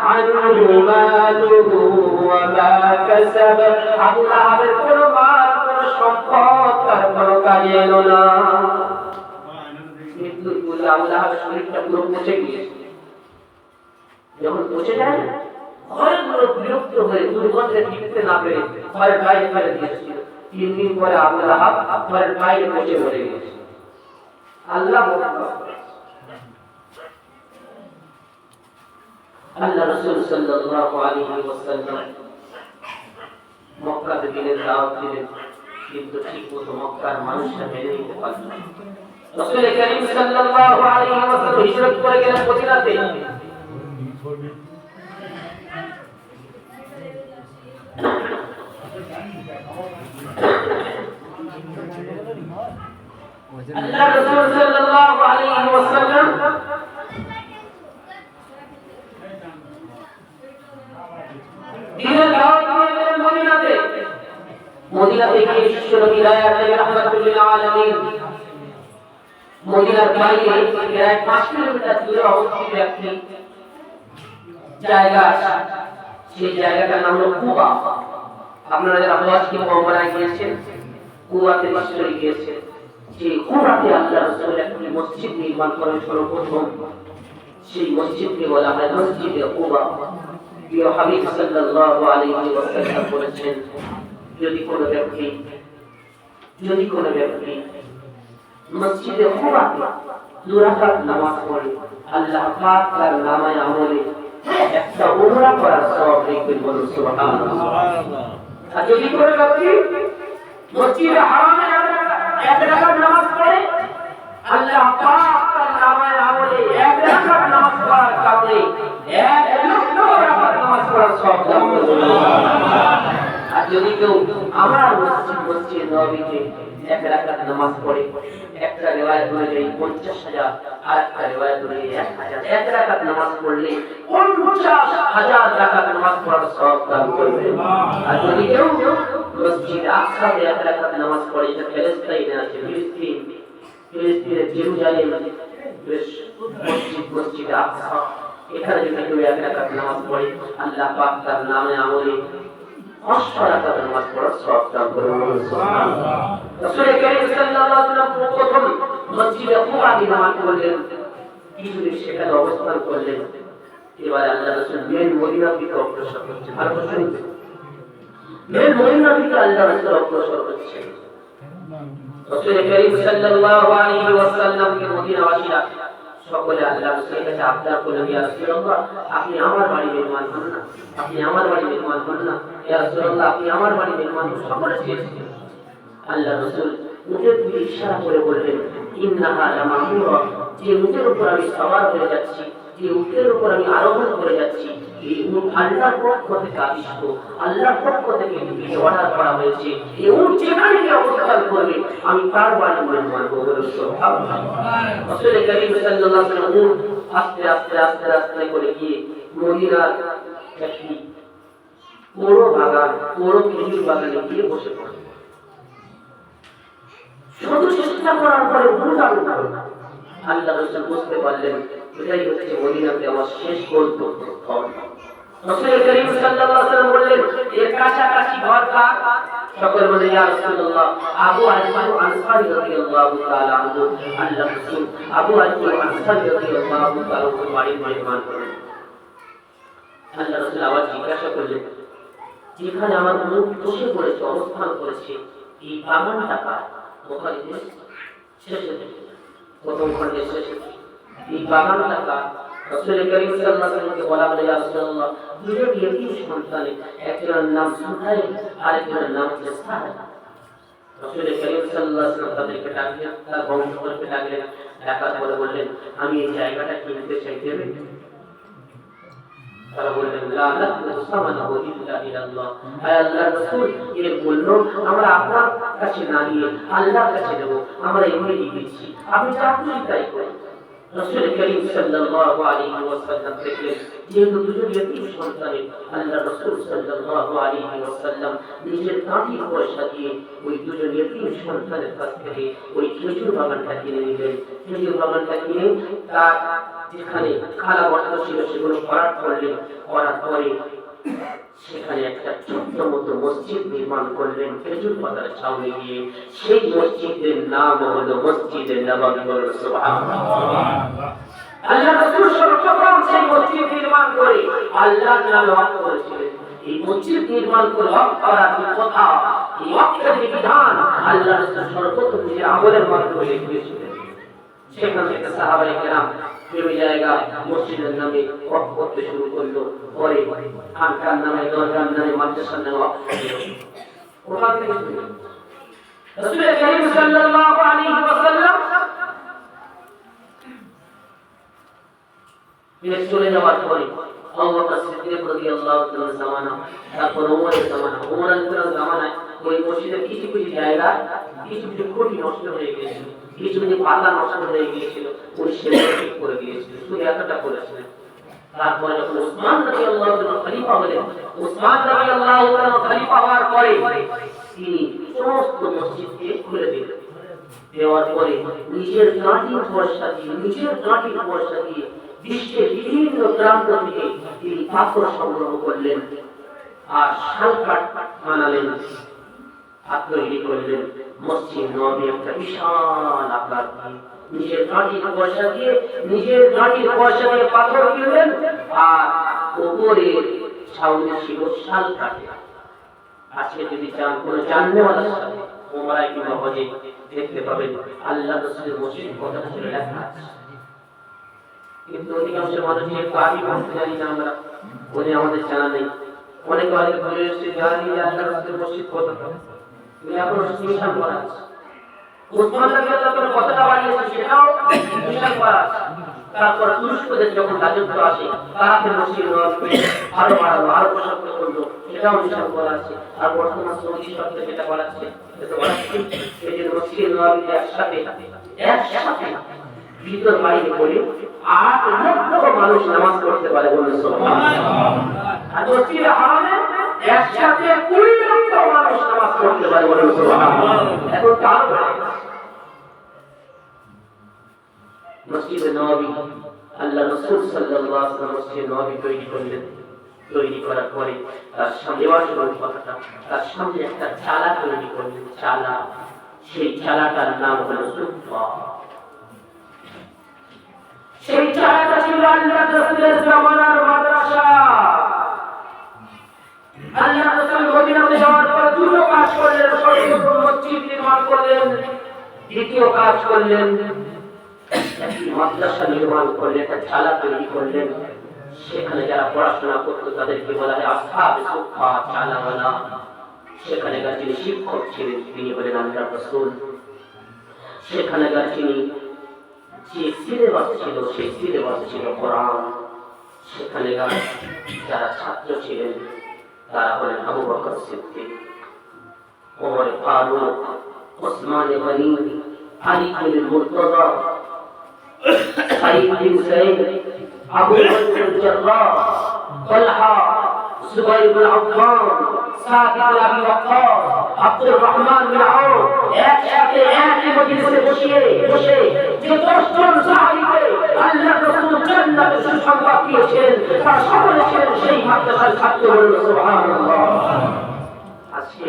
আনহু মালুহু ওয়া মা কাসাব আবু লাহাবের কোনো মাল কোনো সম্পদ তার কোনো কাজে এলো না মৃত্যুর পূর্বে আবু লাহাবের শরীরটা পুরো পচে গিয়েছে যখন পচে যায় ঘরের লোক বিরক্ত হয়ে দুর্গন্ধে টিকতে না পেরে ঘরের বাইরে ফেলে দিয়েছিল 3 দিন পরে আবু লাহাব ঘরের বাইরে পচে মরে গেছে আল্লাহ আল্লাহ রাসূল সাল্লাল্লাহু আলাইহি ওয়াসাল্লাম মক্কাতে দিনের দাওয়াত দিলেন, কিন্তু ঠিকমতো মক্কার মানুষরা মেনে নিতে পারল না। রাসূল করিম সাল্লাল্লাহু আলাইহি ওয়াসাল্লাম হিজরত করে গেলেন মদিনাতে। আল্লাহ রাসূল সাল্লাল্লাহু আলাইহি ওয়াসাল্লাম দিনের দাওয়াত দিয়ে গেলেন মদিনাতে। মদিনাতে গিয়ে বিশ্বনবী রাহমাতুল লিল আলামিন মদিনার বাইরে প্রায় 5 কিলোমিটার দূরে অবস্থিত একটি জায়গা, সেই জায়গাটার নাম হলো কুবা। আপনারা যারা হজ কিংবা উমরায় গিয়েছেন, কুবাতে নিশ্চয়ই গিয়েছেন। সেই কুবাতে আল্লাহ রাসূল একটি মসজিদ নির্মাণ করেন সর্বপ্রথম। সেই মসজিদকে বলা হয় মসজিদে কুবা। প্রিয় হাবিব সাল্লাল্লাহু আলাইহি ওয়াসাল্লাম বলেছেন, যদি কোনো ব্যক্তি মসজিদে কুবাতে 2 রাকাত নামাজ পড়ে, আল্লাহ পাক তার নামায়ে আমলে একটা উমরা করার সওয়াব লিখবেন। বলুন সুবহানাল্লাহ। আর যদি কোনো ব্যক্তি মসজিদে হারামে 1 রাকাত নামাজ পড়ে, আল্লাহ পাক তার নামায়ে আমলে 1 রাকাত নামাজ পড়ার কারণে 1 লক্ষ রাকাত নামাজ পড়ার সওয়াব লাভ করবে। আর যদি কেউ আমার মসজিদ নববীতে 1 রাকাত নামাজ পড়ে, একটা রিওয়ায়াত অনুযায়ী 50,000, আর একটা রিওয়ায়াত অনুযায়ী 1,000, 1 রাকাত নামাজ পড়লে 50,000 রাকাত নামাজ পড়ার সওয়াব লাভ করবে। আর যদি কেউ মসজিদ আকসাতে 1 রাকাত নামাজ পড়ে, এটা ফিলিস্তিনে আছে, ফিলিস্তিনের জেরুজালেম মসজিদ আকসা, এখানে যদি কেউ 1 রাকাত নামাজ পড়ে, আল্লাহ পাক তার নামে আমলে 500 রাকাত নামাজ পড়ার সওয়াব দান করবেন। সুবহানাল্লাহ। রাসূল করিম সাল্লাল্লাহু আলাইহি ওয়াসাল্লাম প্রথম মসজিদে কুবা নির্মাণ করলেন, কিছুদিন সেখানে অবস্থান করলেন। এবার আল্লাহ রাসূল মেন মদিনা থেকে অগ্রসর হচ্ছেন। আর বলছেন মেন মদিনা থেকে আল্লাহ রাসূল অগ্রসর হচ্ছেন। রাসূল করিম সাল্লাল্লাহু আলাইহি ওয়াসাল্লাম কে মদিনাবাসীরা সকলে আল্লাহ রাসূলের কাছে আবদার করলেন, ইয়া রাসূলুল্লাহ, আপনি আমার বাড়ি মেহমান হন না, আপনি আমার বাড়ি মেহমান হন না, ইয়া রাসূলুল্লাহ, আপনি আমার বাড়ি মেহমান হন। সকলে চেয়েছিলেন। আল্লাহ রাসূল উটের দিকে ইশারা করে বললেন, ইন্নাহা লামাহুরা, যে উটের উপর আমি সওয়ার হয়ে যাচ্ছি, যে উটের উপর আমি আরোহণ করে যাচ্ছি, এই উট আল্লাহর পক্ষ থেকে আদিষ্ট, আল্লাহর পক্ষ থেকে অর্ডার করা হয়েছে। এই উট যেখানে গিয়ে অবস্থান করবে, আমি তার বাড়ি মেহমান হব। সুবহানাল্লাহ। রাসূল করিম সাল্লাল্লাহু আলাইহি ওয়াসাল্লাম উট আস্তে আস্তে আস্তে আস্তে করে গিয়ে মদিনার একটি বড় বাগান, বড় খেজুর বাগানে গিয়ে বসে পড়লেন। শুধু চেষ্টা করার পরে আল্লাহ রাসূল বুঝতে পারলেন, এটাই হচ্ছে মদিনাতে আমার শেষ গন্তব্য। রাসূল করিম সাল্লাল্লাহু আলাইহি ওয়াসাল্লাম বললেন, এর কাছাকাছি ঘর কার? সকল বলে, ইয়া রাসূলুল্লাহ, আবু আইয়ুব আনসারী রাদিয়াল্লাহু তাআলা আনহু। আল্লাহ রাসূল আবু আইয়ুব আনসারী রাদিয়াল্লাহু তাআলা আনহু বাড়ির মেহমান করলেন। আল্লাহ রাসূল আবার জিজ্ঞাসা করলেন, যেখানে আমার মুখ বসে পড়েছে, অবস্থান করেছে, এই বাগানটা কার? বুখারীতে শেষে প্রথম খণ্ডে শেষে এই বাগানটা কার? রাসূল করিম সাল্লাল্লাহু আলাইহি ওয়াসাল্লামকে বলা হলো, ইয়া রাসূলুল্লাহ, দুজন ইতিম সন্তান, একজনের নাম সুহাইল আর একজনের নাম সাহেব। রাসূল করিম সাল্লাল্লাহু আলাইহি ওয়াসাল্লাম তাদেরকে ডাকলেন, তার বংশধরকে ডাকলেন, ডাকার পরে বললেন, আমি এই জায়গাটা কিনতে চাই, দেবে? তারা বললেন, লা নাতলুবু সামানাহু ইল্লা ইলাল্লাহ। আয় আল্লাহর রাসূল, এর মূল্য আমরা আপনার কাছে না নিয়ে আল্লাহর কাছে দেব, আমরা এমনি দিচ্ছি, আপনি যা খুশি তাই করুন। রাসূল করিম সাল্লাল্লাহু আলাইহি ওয়াসাল্লাম দেখলেন, যেহেতু দুজন ইতিম সন্তানের, আল্লাহ রাসূল সাল্লাল্লাহু আলাইহি ওয়াসাল্লাম নিজের কাঁধে পয়সা দিয়ে ওই দুজন ইতিম সন্তানের কাছ থেকে ওই খেজুর বাগানটা কিনে নিলেন। খেজুর বাগানটা কিনে তার যেখানে খালা বসানো ছিল সেগুলো ভরাট করলেন। করার পরে সেখানে একটা ছোট্ট মতো মসজিদ নির্মাণ করলেন খেজুর পাতার ছাউনি দিয়ে। সেই মসজিদের নাম হলো মসজিদে নববী। সুবহানাল্লাহ। আল্লাহ রাসূল সর্বপ্রথম সেই মসজিদ নির্মাণ করে আল্লাহর নামে ওয়াক্ফ করেছিলেন। এই মসজিদ নির্মাণ করে ওয়াক্ফ করার কথা, এই ওয়াক্ফের বিধান আল্লাহ রাসূল সর্বপ্রথম নিজের আমলের মাধ্যমে লিখেছিলেন। সেখান থেকে সাহাবায়ে কেরাম জমি জায়গা মসজিদের নামে ওয়াকফ করতে শুরু করলো, পরে খানকার নামে, দরগার নামে, মাদ্রাসার নামে ওয়াকফ করলো। কোথা থেকে শুরু? রাসূল করিম সাল্লাল্লাহু আলাইহি ওয়াসাল্লাম তিনি চলে যাওয়ার পরে আবু বকর সিদ্দিক রাদিয়াল্লাহু তাআলা জামানা, তারপর ওমরের জামানা, ওমর রাদিয়াল্লাহু জামানায় ওই মসজিদের কিছু কিছু জায়গা কিছু কিছু খুঁটি নষ্ট হয়ে গিয়েছিল, কিছু কিছু পাতা নষ্ট হয়ে গিয়েছিল, ওই সেটা ঠিক করে দিয়েছিল, শুধু এতটা করেছিলেন। তারপরে যখন উসমান রাদিয়াল্লাহু তাআলা খলিফা হলেন, উসমান রাদিয়াল্লাহু তাআলা খলিফা হওয়ার পরে তিনি সমস্ত মসজিদকে খুলে দিলেন। দেওয়ার পরে নিজের গাঁটির পয়সা দিয়ে বিশ্বের বিভিন্ন প্রান্ত থেকে তিনি পাথর সংগ্রহ করলেন আর শালকাঠ বানালেন, তৈরি করলেন। মসজিদ নববী একটা বিশাল আকার, নিজের গাঁটির পয়সা দিয়ে পাথর কিনলেন আর উপরে ছাউনি ছিল শালকাঠ। আজকে যদি চান কোনো জাননেওয়ালার সাথে ওমরায় কিংবা হজে দেখতে পাবেন আল্লাহ রাসূলের মসজিদ কথা ছিল লেখা আছে, কিন্তু অধিকাংশ মানুষ যেহেতু আরবি পড়তে জানি না আমরা, বলে আমাদের জানা নেই। অনেকে বলে এসেছে জানি আল্লাহ রাসূলের মসজিদ কথা, তুমি এখন নিশান করা আছে। উসমান রাদিয়াল্লাহু তাআলা কথাটা বাড়িয়েছে সেটাও নিশান করা আছে। তারপর তুরস্কদের যখন রাজত্ব আসে তারা মসজিদ নববী আরো বাড়ালো, আরো প্রশস্ত করলো, সেটাও নিশান করা আছে। আর বর্তমান সৌদি সরকার যেটা বাড়াচ্ছে এই যে মসজিদ নববী একসাথে ভিতর বাইরে করে ৮ লক্ষ মানুষ নামাজ পড়তে পারে, বলে সুবহানাল্লাহ। আর মসজিদে হারামে একসাথে ২০ লক্ষ মানুষ নামাজ পড়তে পারে, বলে সুবহানাল্লাহ। এখন তার মসজিদে নববী আল্লাহ রাসূল সাল্লাল্লাহু আলাইহি ওয়াসাল্লাম মসজিদে নববী তৈরি করলেন। তৈরি করার পরে তার সামনে তার সামনে একটা চালা তৈরি করলেন, চালা। সেই চালাটার নাম হলো সুফা। সেই চালাটা ছিল আল্লাহ রাসূলের জামানার মাদ্রাসা। আল্লাহ রাসূল মদিনাতে যাওয়ার পর দুটো কাজ করলেন, সর্বপ্রথম মসজিদ নির্মাণ করলেন, দ্বিতীয় কাজ করলেন মাদ্রাসা নির্মাণ করলেন, একটা চালা তৈরি করলেন। সেখানে যারা পড়াশোনা করতো তাদেরকে বলা হয় আসহাবে সুফা, চালাওয়ালা। সেখানেকার যিনি শিক্ষক ছিলেন তিনি হলেন আল্লাহ রাসূল। সেখানেকার যিনি যে সিলেবাস ছিল সেই সিলেবাস ছিল কোরআন। সেখানেকার যারা ছাত্র ছিলেন তারা হলেন আবু বকর সিদ্দিক, ওমর ফারুক, ওসমান গনি, আলী বিন মুর্তজা, সাঈদ বিন সাঈদ, আবু বকর জাররাহ, তালহা, জুবাইর বিন আওয়াম, সাদ বিন আবি ওয়াক্কাস, আব্দুর রহমান বিন আউফ একসাথে একই মজলিসে বসে যে 10 জন সাহাবীকে আল্লাহ রাসূল জান্নাতের সুসংবাদ দিয়েছেন তারা সকলে ছিলেন সেই মাদ্রাসার ছাত্র, বলে সুবহানাল্লাহ। আজকে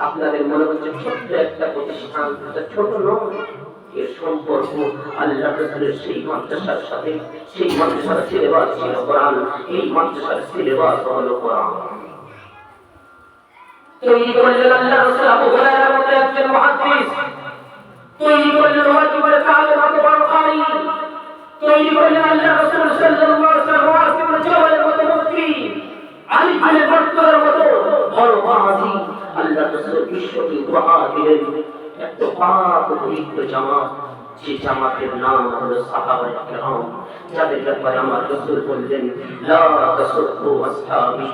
আপনাদের মনে হচ্ছে ছোট্ট একটা প্রতিষ্ঠান, এটা ছোট নয়, এর সম্পর্ক আল্লাহ রাসূলের সেই মাদ্রাসার সাথে। সেই মাদ্রাসার সিলেবাস ছিল কোরআন, এই মাদ্রাসার সিলেবাস হলো কোরআন। তৈরি করলেন আল্লাহ রাসূল আবু হুরায়রার মতো একজন মুহাদ্দিস, তৈরি করলেন ওয়াজি ইবনে কায়ের মতো বড় কারি, তৈরি করলেন আল্লাহ রাসূল সাল্লাল্লাহু আলাইহি ওয়াসাল্লাম ওয়াসি ইবনে জাবালের মতো মুফতি, আলী ইবনে বক্তরের মতো বড় ওয়াজি। আল্লাহ রাসূল বিশ্বকে উপহার দিলেন এত পাক পবিত্র জামাত, যে জামাতের নাম হলো সাহাবায়ে কেরাম, যাদের ব্যাপারে আমার রাসূল বললেন লা তাসুবু আসহাবি,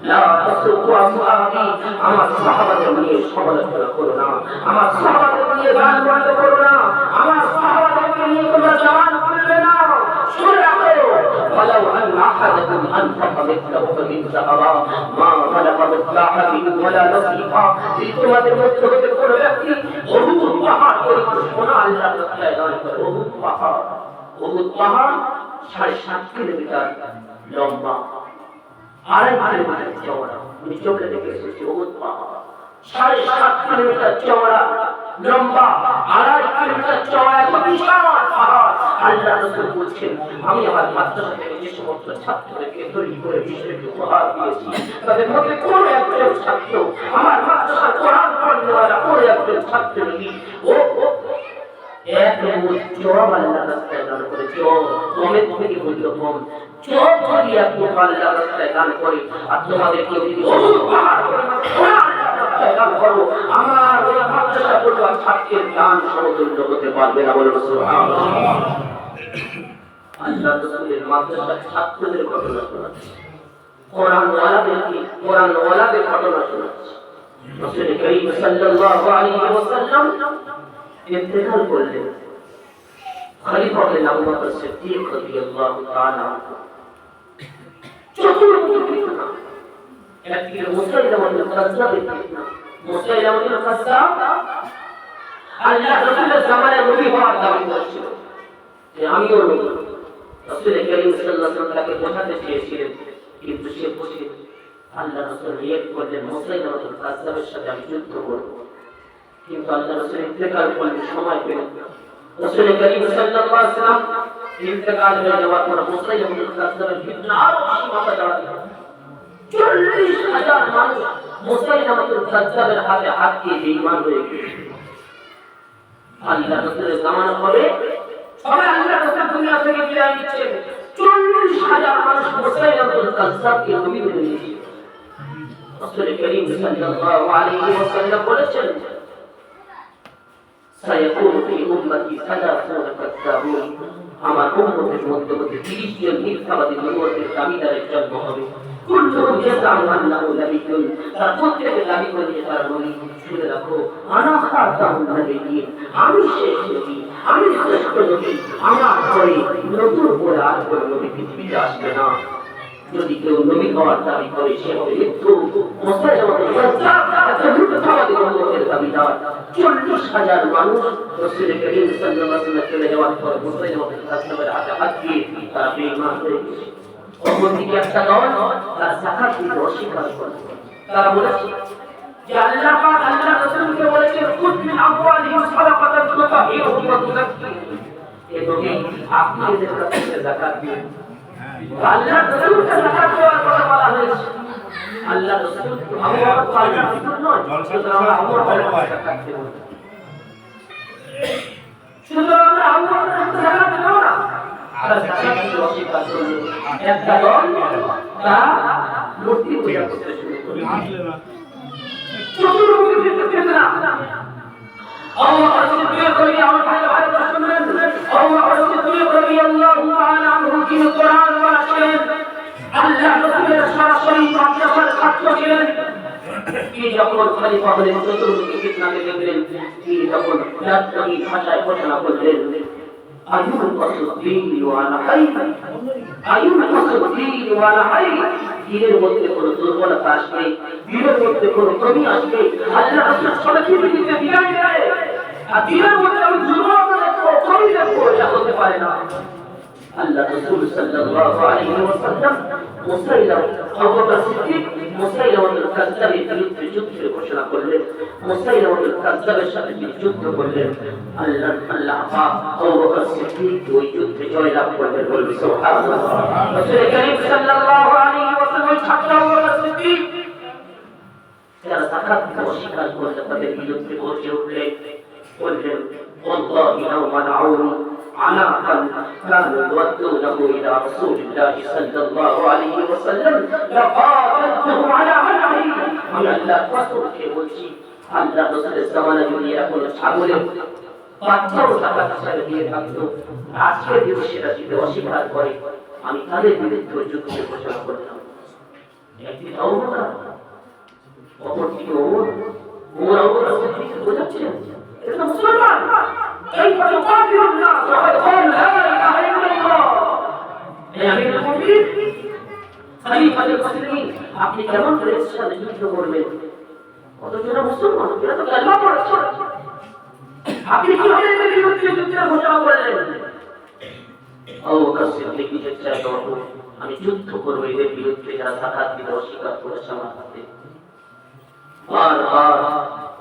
লা তাসুবু আসহাবি, আমার সাহাবাদের নিয়ে সমালোচনা করো না, আমার সাহাবাদের নিয়ে গান বন্ধ করো না, আমার সাহাবাদেরকে নিয়ে তোমরা জামান করবে না। শুনে রাখো ولو أن أحدكم أنفق مثل أحد ذهبا ما بلغ مصلحته ولا نصيفا। তোমাদের মধ্যে হতে কোনো ব্যক্তি উহুদ পাহাড় পরিমাণ সোনা আল্লাহ রাস্তায় দান করে, উহুদ পাহাড় 7.5 কিলোমিটার লম্বা, 2.5 কিলোমিটার চওড়া। আমি চোখে দেখে এসেছি উহুদ পাহাড় 7.5 কিলোমিটার চওড়া, লম্বা 2.5 কিলোমিটার চওড়া, এত বিশাল পাহাড়। আল্লাহ রাসূল বলছেন আমি আমার মাদ্রাসা থেকে যে সমস্ত ছাত্রদেরকে তৈরি করে বিশ্বকে উপহার দিয়েছি তাদের মধ্যে কোন একজন ছাত্র আমার মাদ্রাসার কোরআন পড়নেওয়ালা কোন একজন ছাত্র নেই। ও এক নম্বর জবাব আল্লাহ রাস্তায় দান করে, জব কমের থেকে মূল্য কম, জব যদি এক নম্বর আল্লাহ রাস্তায় দান করে, আর তোমাদের কেউ যদি দান করো, আমার ওই মাদ্রাসা পড়ুয়া ছাত্রের দান সমতুল্য হতে পারবে না, বলে সুবহানাল্লাহ। আল্লাহ রাসূলের মাদ্রাসার ছাত্রদের ঘটনা শোনাচ্ছে, কোরআন ওয়ালাদের ঘটনা শোনাচ্ছে। রাসূল করিম সাল্লাল্লাহু আলাইহি ওয়াসাল্লাম ইন্তেকাল করলেন, খলিফা হলেন আবু বকর সিদ্দিক রাদিয়াল্লাহু তাআলা। চতুর্থ ফিতনা, একদিকে মুসাইলামাতুল কাজ্জাব, মুসাইলামাতুল কাজ্জাব আল্লাহ রাসূলের জামানায় নবী হওয়ার দাবি করেছিল যে আমিও নবী। রাসূল করিম সাল্লাল্লাহু আলাইহি ওয়াসাল্লাম তাকে বোঝাতে চেয়েছিলেন, কিন্তু সে বুঝে আল্লাহ রাসূল নিয়ত করলেন মুসাইলামাতুল কাজ্জাবের সাথে আমি যুদ্ধ করব। কিন্তু আল্লাহ রাসূল ইন্তেকাল করলেন, সময় পেলেন। রাসূল করিম সাল্লাল্লাহু আলাইহি ওয়াসাল্লাম ইন্তেকাল হয়ে যাওয়ার পর মুসাইলামাতুল কাজ্জাবের ফিতনা আরো বেশি মাথা চাড়াতে লাগলো। 40,000 মানুষ মুসাইলামাতুল কাজ্জাবের হাতে হাত দিয়ে বেঈমান হয়ে গেল। আল্লাহ রাসূলের জামানা হবে, সবাই আল্লাহ রাসূল দুনিয়া থেকে বিদায় নিচ্ছেন, 40,000 মানুষ মুসাইলামাতুল কাজ্জাবকে নবী বলে নিয়েছে। রাসূল করিম সাল্লাল্লাহু আলাইহি ওয়াসাল্লাম বলেছেন, সায়াকুন ফি উম্মতি 30 কাজ্জাবুন, আমার উম্মতের মধ্যে 30 জন মিথ্যাবাদী নবুয়তের দাবিদারের জন্ম হবে। কুল্লুহুম ইয়াজআমু আন্নাহু নাবিয়্যুন, তারা প্রত্যেকে দাবি করে যে তারা নবী। শুনে রাখো, আনা খাতামুন নাবিয়্যিন, আমি শেষ নবী, আমি শ্রেষ্ঠ নবী, আমার পরে নতুন করে আর কোনো নবী পৃথিবীতে আসবে না। যদি কেউ নবী হওয়ার দাবি করে সে হবে মৃত্যু। মুসাইলামাতুল কাজ্জাব একটা মিথ্যাবাদী নবুয়তের দাবিদার। 40,000 মানুষ রাসূল করিম সাল্লাল্লাহু আলাইহি ওয়াসাল্লাম চলে যাওয়ার পর মুসাইলামাতুল কাজ্জাবের হাতে হাত দিয়ে তারা বেঈমান হয়ে গেছে। অপরদিকে একটা দল তারা যাকাত দিতে অস্বীকার করে। তারা বলেছে যে আল্লাহ পাক আল্লাহ রাসূলকে বলেছেন, খুদ মিন আমওয়ালিহিম সাদাকাতান তুতাহিরুহুম ওয়া তুযাক্কিহিম, এই নবী আপনি এদের কাছ থেকে যাকাত দিন। আল্লাহ রাসূলকে যাকাত দেওয়ার কথা বলা হয়েছে। আল্লাহ রাসূল আবু বকর আল্লাহ রাসূল নয়, সুতরাং আবু বকর যাকাত দেব, সুতরাং আবু বকর যাকাত দেব না। আর যাকাত দিতে অস্বীকার করল। একটা দল তারা মূর্তি পূজা করতে শুরু করল। চতুর্মুখী ফিতনা। আবু বকর সিদ্দিক রাদিয়াল্লাহু আনহু শুনলেন, আবু বকর সিদ্দিক রাদিয়াল্লাহু তাআলা আনহু যিনি কোরআন ওয়ালা ছিলেন, আল্লাহ রাসূলের সরাসরি মাদ্রাসার ছাত্র ছিলেন, তিনি যখন খলিফা হলেন চতুর্মুখী ফিতনাকে দেখলেন, তিনি তখন জাতীয় ভাষায় ঘোষণা করলেন, আইয়ুল আসদ্দিন ওয়ালা হাই, আইয়ুল আসদ্দিন ওয়ালা হাই। দিনের মধ্যে কোনো দুর্বলতা আসবে, দিনের মধ্যে কোনো কমি আসবে, আল্লাহ রাসূল সবাইকে দিতে বিদায় দেয়, আর দিনের মধ্যে আমি দুর্বলতা দেখবো, কমি দেখবো, এটা হতে পারে না। আল্লাহ রাসূল সাল্লাল্লাহু আলাইহি ওয়াসাল্লাম আবু বকর সিদ্দিক মুসাইলামাতুল কাজ্জাবের বিরুদ্ধে যুদ্ধের ঘোষণা করলেন। মুসাইলামাতুল কাজ্জাবের সাথে তিনি যুদ্ধ করলেন। আল্লাহ পাক আবু বকর সিদ্দিক ওই যুদ্ধে জয়লাভ করলেন, বলবে সুবহানাল্লাহ। রাসূল করিম সাল্লাল্লাহু আলাইহি ওয়াসাল্লাম ছাত্র আবু বকর সিদ্দিক যারা যাকাত দিতে অস্বীকার করলেন তাদের বিরুদ্ধে গর্জে উঠলেন, বললেন, ওয়াল্লাহি লাউ মানআউনি আনাকান কানু ইয়াদউনাহু ইলা রাসূলিল্লাহি সাল্লাল্লাহু আলাইহি ওয়াসাল্লাম লাকাতালতুহুম আলা মানহি। আমি আল্লাহর কসম খেয়ে বলছি, আল্লাহ রাসূলের জামানায় যদি এরকম ছাগলের বাচ্চাও যাকাত হিসেবে দিয়ে থাকতো, আজকে যদি সেটা দিতে অস্বীকার করে, আমি তাদের বিরুদ্ধে যুদ্ধের ঘোষণা করতাম। একদিন আবু বকর, অপরদিকে ওমর আবু বকর সিদ্দিককে বোঝাচ্ছেন, এটা মুসলমান, كيف يقاتل الناس وقد قالوا لا اله الا الله। يا امير المؤمنين খলিফা মুসলিমিন, আপনি কেমন করে এর সাথে যুদ্ধ করবেন? অথচ এরা মুসলমান, এরা তো কালেমা পড়ছে, আপনি কিভাবে এদের বিরুদ্ধে যুদ্ধের ঘোষণা করলেন? আবু বকর সিদ্দিক নিজের চায় বাবু, আমি যুদ্ধ করবো এদের বিরুদ্ধে যারা যাকাত দিতে অস্বীকার করেছে আমার হাতে। আর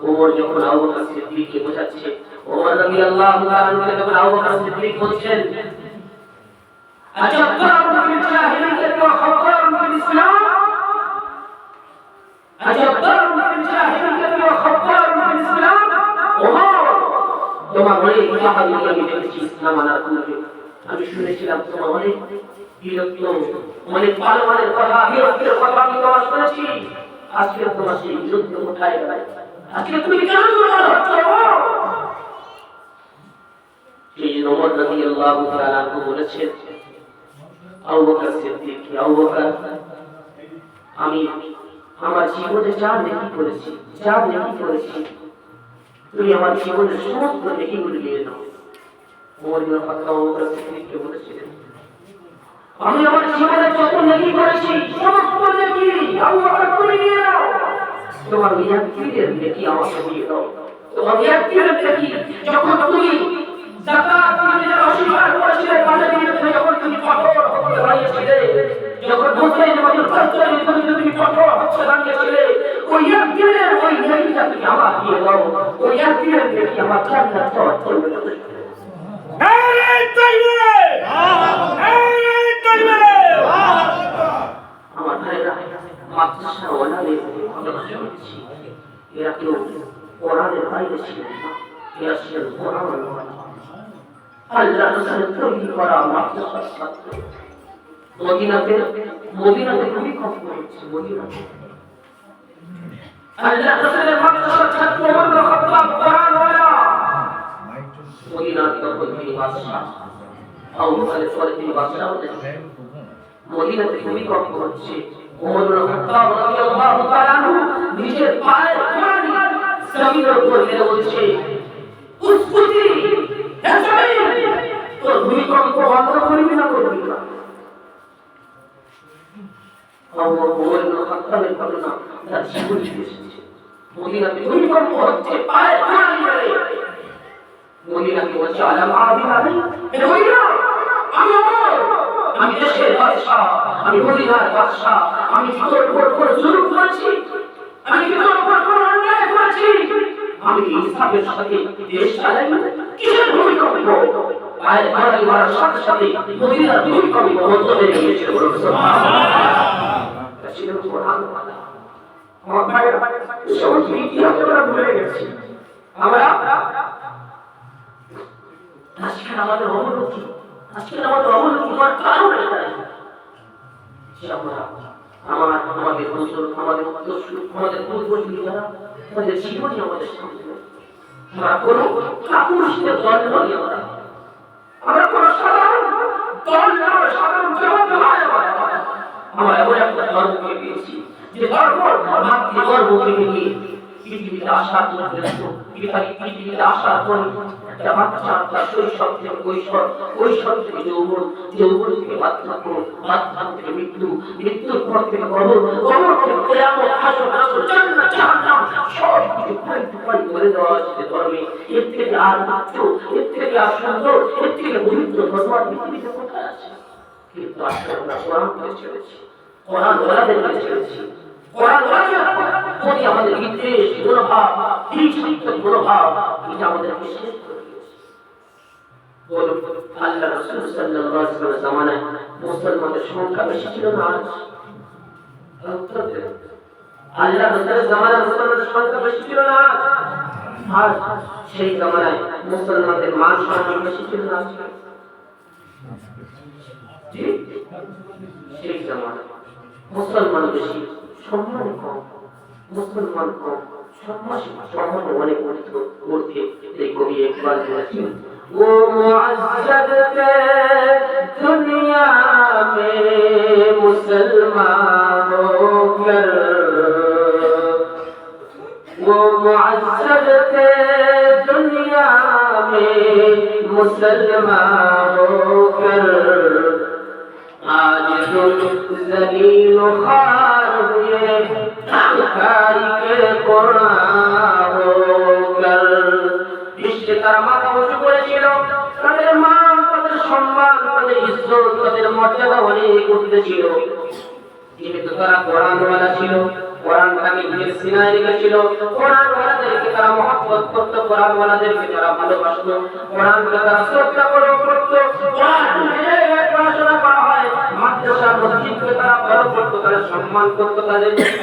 ওমর যখন আবু বকর সিদ্দিককে বোঝাচ্ছে, ওমর রাদিয়াল্লাহু তাআলা আনহু যখন আবু বকর সিদ্দিক বলছেন, আজাবতারুনা ফিল জাহিলিয়্যাতি ওয়া খাববারুনা ফিল ইসলাম, আজাবতারুনা ফিল জাহিলিয়্যাতি ওয়া খাববারুনা ফিল ইসলাম। ওমর তোমার অনেক সাহাবী আমি দেখেছি ইসলাম আনার পূর্বে। আমি শুনেছিলাম তোমার অনেক বিরক্ত, অনেক পালমানের কথা, বিরক্তের কথা আমি তোমার শুনেছি। আজকে তোমার সেই বিরক্ত কোথায় গেল? আজকে তুমি কেন দুর্বল হচ্ছ? সেই জন্য ওমর রাদিয়াল্লাহু তাআলা আনহু বলেছেন, আবু বকর সিদ্দিক, আবু বকর, আমি আমার জীবনে যা নেকি করেছি, যা নেকি করেছি, তুমি আমার জীবনের সমস্ত নেকিগুলো নিয়ে নাও। ওমর ইবনে খাত্তাব আবু বকর সিদ্দিককে বলেছিলেন, আমি আমার জীবনে যত নেকি করেছি সমস্ত নেকি আবু বকর তুমি নিয়ে নাও। তোমার ইয়াকিনের নেকি আমাকে দিয়ে দাও। তোমার ইয়াকিনের নেকি যখন তুমি যাকাত দিতে অস্বীকার করেছিলে, বাজারে গিয়ে যখন তুমি কঠোর হতে দাঁড়িয়েছিলে, যখন মুসলিম আমাদের প্রত্যেক বিরুদ্ধে তুমি কঠোর হতে দাঁড়িয়েছিলে, ওই ইয়াকিনের ওই নেকিটা তুমি আমার দিয়ে দাও। ওই ইয়াকিনের নেকি আমার জান্নাত পাওয়ার জন্য যথেষ্ট। নারে তাকবীর! নারে তাকবীর! আমার ভাইরা মাদ্রাসা ওলাদের ঘটনা শুনেছি, এরা কেউ কোরআনের বাইরে ছিলেন না, এরা ছিলেন কোরআন ওয়ালা। আল্লাহ রাসূলের তৈরি করা মাদ্রাসার ছাত্র। মদিনাতে ভূমিকম্প হচ্ছে, মদিনাতে আল্লাহ রাসূলের মাদ্রাসার ছাত্র ওমর ইবনে খাত্তাব কোরআন ওয়ালা। মদিনার তখন তিনি বাদশা, আবু বকরের পরে তিনি বাদশা হলেন। মদিনাতে ভূমিকম্প হচ্ছে, ওমর ইবনে খাত্তাব রাদিয়াল্লাহু তাআলা আনহু নিজের পায়ে কোরআন জমিনের উপর মেরে বলছে, উসকুতি হে জমিন, তোর ভূমিকম্প বন্ধ করবি না করবি না? ওমর ইবনে খাত্তাবের ঘটনা তার জীবনে এসেছে। মদিনাতে ভূমিকম্প হচ্ছে, পায়ে কোরআন মেরে মদিনাকে বলছে, আলাম আদিন আলী, হে মদিনা, আমি ওমর, আমি দেশের বাদশা, আমি মদিনার বাদশা, আমি তোর উপর কোনো জুলুম করেছি? আমি কি তোর উপর কোনো অন্যায় করেছি? আমি ইনসাফের সাথে দেশ চালাই? কিসের ভূমিকম্প? পায়ের বাড়ি মারার সাথে সাথে মদিনার ভূমিকম্প বন্ধ হয়ে গিয়েছে। সুবহানাল্লাহ। ছিল কোরআন ওয়ালা। আমার ভাইয়েরা, সমস্ত ইতিহাস আমরা ভুলে গেছি। আমরা আজকে আমাদের অবনতি, হওয়ার কারণ এটাই যে আমাদের পূর্বপুরুষ যারা, তাদের জীবনই আমাদের সামনে। আমরা কোনো কাপুরুষের দল নই, আমরা কোনো সাধারণ দল নয়, সাধারণ জগৎ নয়। আমরা এমন একটা ধর্মকে পেয়েছি যে ধর্মকে নিয়ে পৃথিবীতে আসার জন্য, পৃথিবীতে আসার পরে একটা বাচ্চা তার শৈশব থেকে কৈশোর থেকে যৌবন, যৌবন থেকে বার্ধক্য, বার্ধক্য থেকে মৃত্যু, মৃত্যুর পর থেকে কবর, কবর থেকে কিয়ামত, হাসর, নাসর, জান্নাত, জাহান্নাম, সব কিছু টুকরাই করে দেওয়া হয়েছে ধর্মে। এর থেকে আর মাত্র, এর থেকে আর সুন্দর, এর থেকে পবিত্র ধর্ম আর পৃথিবীতে কোথায় আছে? কিন্তু আসলে আমরা কোরআনকে ছেড়েছি, কোরআন ওয়ালাদেরকে ছেড়েছি। কোরআন প্রতি আমাদের বিদ্বেষ, মনোভাব, হিংসাত্মক মনোভাব, এটা আমাদেরকে শেষ করে দিয়েছে। বলুন, আল্লাহ রাসূল সাল্লাল্লাহু আলাইহি ওয়াসাল্লামের জামানায় মুসলমানদের সংখ্যা বেশি ছিল না আজ? উত্তর দেন। আল্লাহ রাসূলের জামানায় মুসলমানদের সংখ্যা বেশি ছিল না আজ? সেই জামানায় মুসলমানদের মান সম্মান বেশি ছিল না আজ? জি, সেই জামানায় মুসলমান বেশি, সম্মান কম। মুসলমান কম, সম্মান অনেক ঊর্ধ্বে। এই কবি একবার বলেছেন, वो मुअज़्ज़ज़ थे दुनिया में मुसलमान होकर, वो मुअज़्ज़ज़ थे दुनिया में मुसलमान होकर, आज तुम ज़लील ख़ार हुए तारीख़ कुरान होकर। বিশ্বে তারা মাথা উঁচু করেছিল, তাদের মান, তাদের সম্মান, তাদের ইজ্জত, তাদের মর্যাদা অনেক উঠতে ছিল, যেহেতু তারা কোরআন ওয়ালা ছিল। কোরআনটাকে নিজের সিনায় রেখেছিল। কোরআন ওয়ালাদেরকে তারা মহব্বত করত, কোরআন ওয়ালাদেরকে তারা ভালোবাসত, কোরআনকে তারা শ্রদ্ধা করত। কোরআন পড়াশোনা করা হয়, মাদ্রাসা মসজিদকে তারা বড় করতো, তারা সম্মান করতো,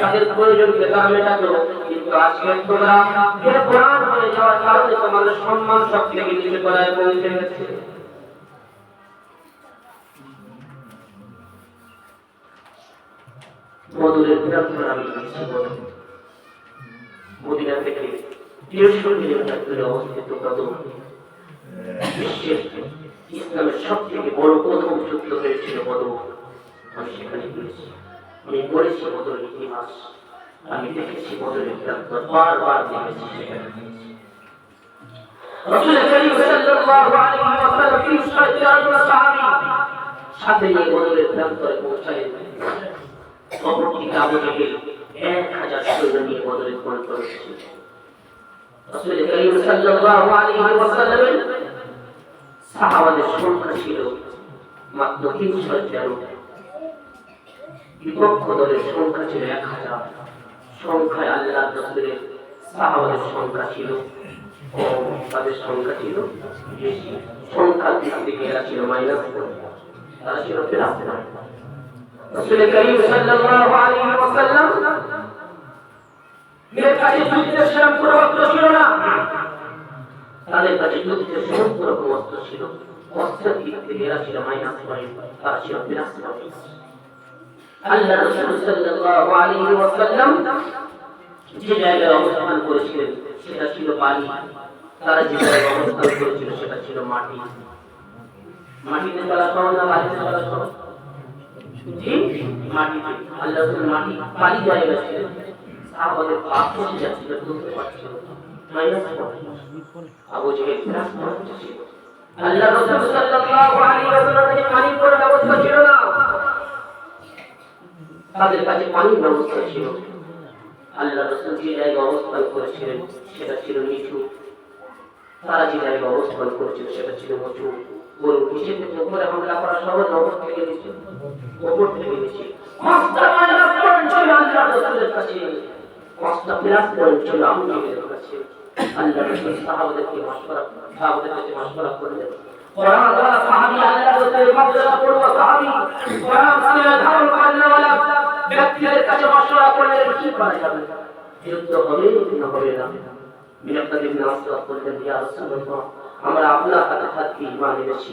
তাদের প্রয়োজনকে তারা মেটাতো। কিন্তু আজকে তোমরা বেকুরান হয়ে যাওয়ার কারণে তোমাদের সম্মান সব থেকে নিচে গড়ায় পৌঁছে গেছে। মধুরের প্রান্তর আমি বলছি, মদিনা থেকে 150 কিলোমিটার দূরে অবস্থিত কদম, বিশ্বের ইসলামের সব থেকে বড় প্রথম যুদ্ধ হয়েছিল বদর। আমি সেখানে গিয়েছি, আমি পড়েছি বদরের ইতিহাস, আমি দেখেছি বদরের প্রান্তর, বারবার দেখেছি সেখানে। রাসূল করিম সাল্লাল্লাহু আলাইহি ওয়াসাল্লাম 304 জন সাহাবী সাথে নিয়ে বদরের প্রান্তরে পৌঁছালেন। অপরদিকে আবু জাহেল 1000 সৈন্য নিয়ে বদরের প্রান্তরে এসেছিল। রাসূল করিম সাল্লাল্লাহু আলাইহি ওয়াসাল্লামের সাহাবাদের সংখ্যা ছিল মাত্র 300 জন, বিপক্ষ দলের সংখ্যা ছিল 1000। সংখ্যায় আল্লাহর রাসূলের সাহাবাদের সংখ্যা ছিল কম, তাদের সংখ্যা ছিল বেশি। সংখ্যার দিক থেকে এরা ছিল মাইনাস, তারা ছিল প্লাস। রাসূল করিম সাল্লাল্লাহু আলাইহি ওয়াসাল্লাম এর কাছে যুদ্ধের সেরকম কোনো অস্ত্র ছিল না, তাদের কাছে যুদ্ধের সমস্ত রকম অস্ত্র ছিল। অস্ত্রের দিক থেকে এরা ছিল মাইনাস পয়েন্ট, তারা ছিল প্লাস পয়েন্ট। আল্লাহ রাসূল সাল্লাল্লাহু আলাইহি ওয়াসাল্লাম যে জায়গায় অবস্থান করেছিলেন সেটা ছিল বালি, তারা যে জায়গায় অবস্থান করেছিল সেটা ছিল মাটি। মাটিতে চলা সহজ না বালিতে চলা সহজ? জি, মাটিতে। আল্লাহ রাসূল মাটি বালি জায়গায় ছিলেন, সাহাবাদের পা খসে যাচ্ছিল, বুঝতে পারছিল মাইনাস পয়েন্ট। আবু জাহেল প্লাস পয়েন্ট ছিল। আল্লাহ রাসূল সাল্লাল্লাহু আলাইহি ওয়াসাল্লামের পানির কোনো ব্যবস্থা ছিল না, তাদের কাছে পানির ব্যবস্থা ছিল। আল্লাহ রাসূল যে জায়গায় অবস্থান করেছিলেন সেটা ছিল নিচু, তারা যে জায়গায় অবস্থান করেছিল সেটা ছিল উঁচু। বলুন নিচে থেকে উপরে হামলা করা সহজ, ওপর থেকে নিচে, ওপর থেকে নিচে। পাঁচটা মাইনাস পয়েন্ট ছিল আল্লাহ রাসূলের কাছে, পাঁচটা প্লাস পয়েন্ট ছিল আবু জাহেলের কাছে। আল্লাহ রাসূল সাহাবাদেরকে মাশওয়ারা করলেন। কোরআন ওয়ালা সাহাবী আল্লাহ রাসূলের মাদ্রাসা পড়ুয়া সাহাবী, কোরআন সিলেবাস ধারণ করেনওয়ালা ব্যক্তিদের কাছে মাশওয়ারা করলেন কি করা যাবে, যুদ্ধ হবে না হবে না। মিনাত ইবনে আসওয়াদ বললেন, ইয়া রাসূলুল্লাহ, আমরা আপনার হাতে হাত দিয়ে ঈমান এনেছি,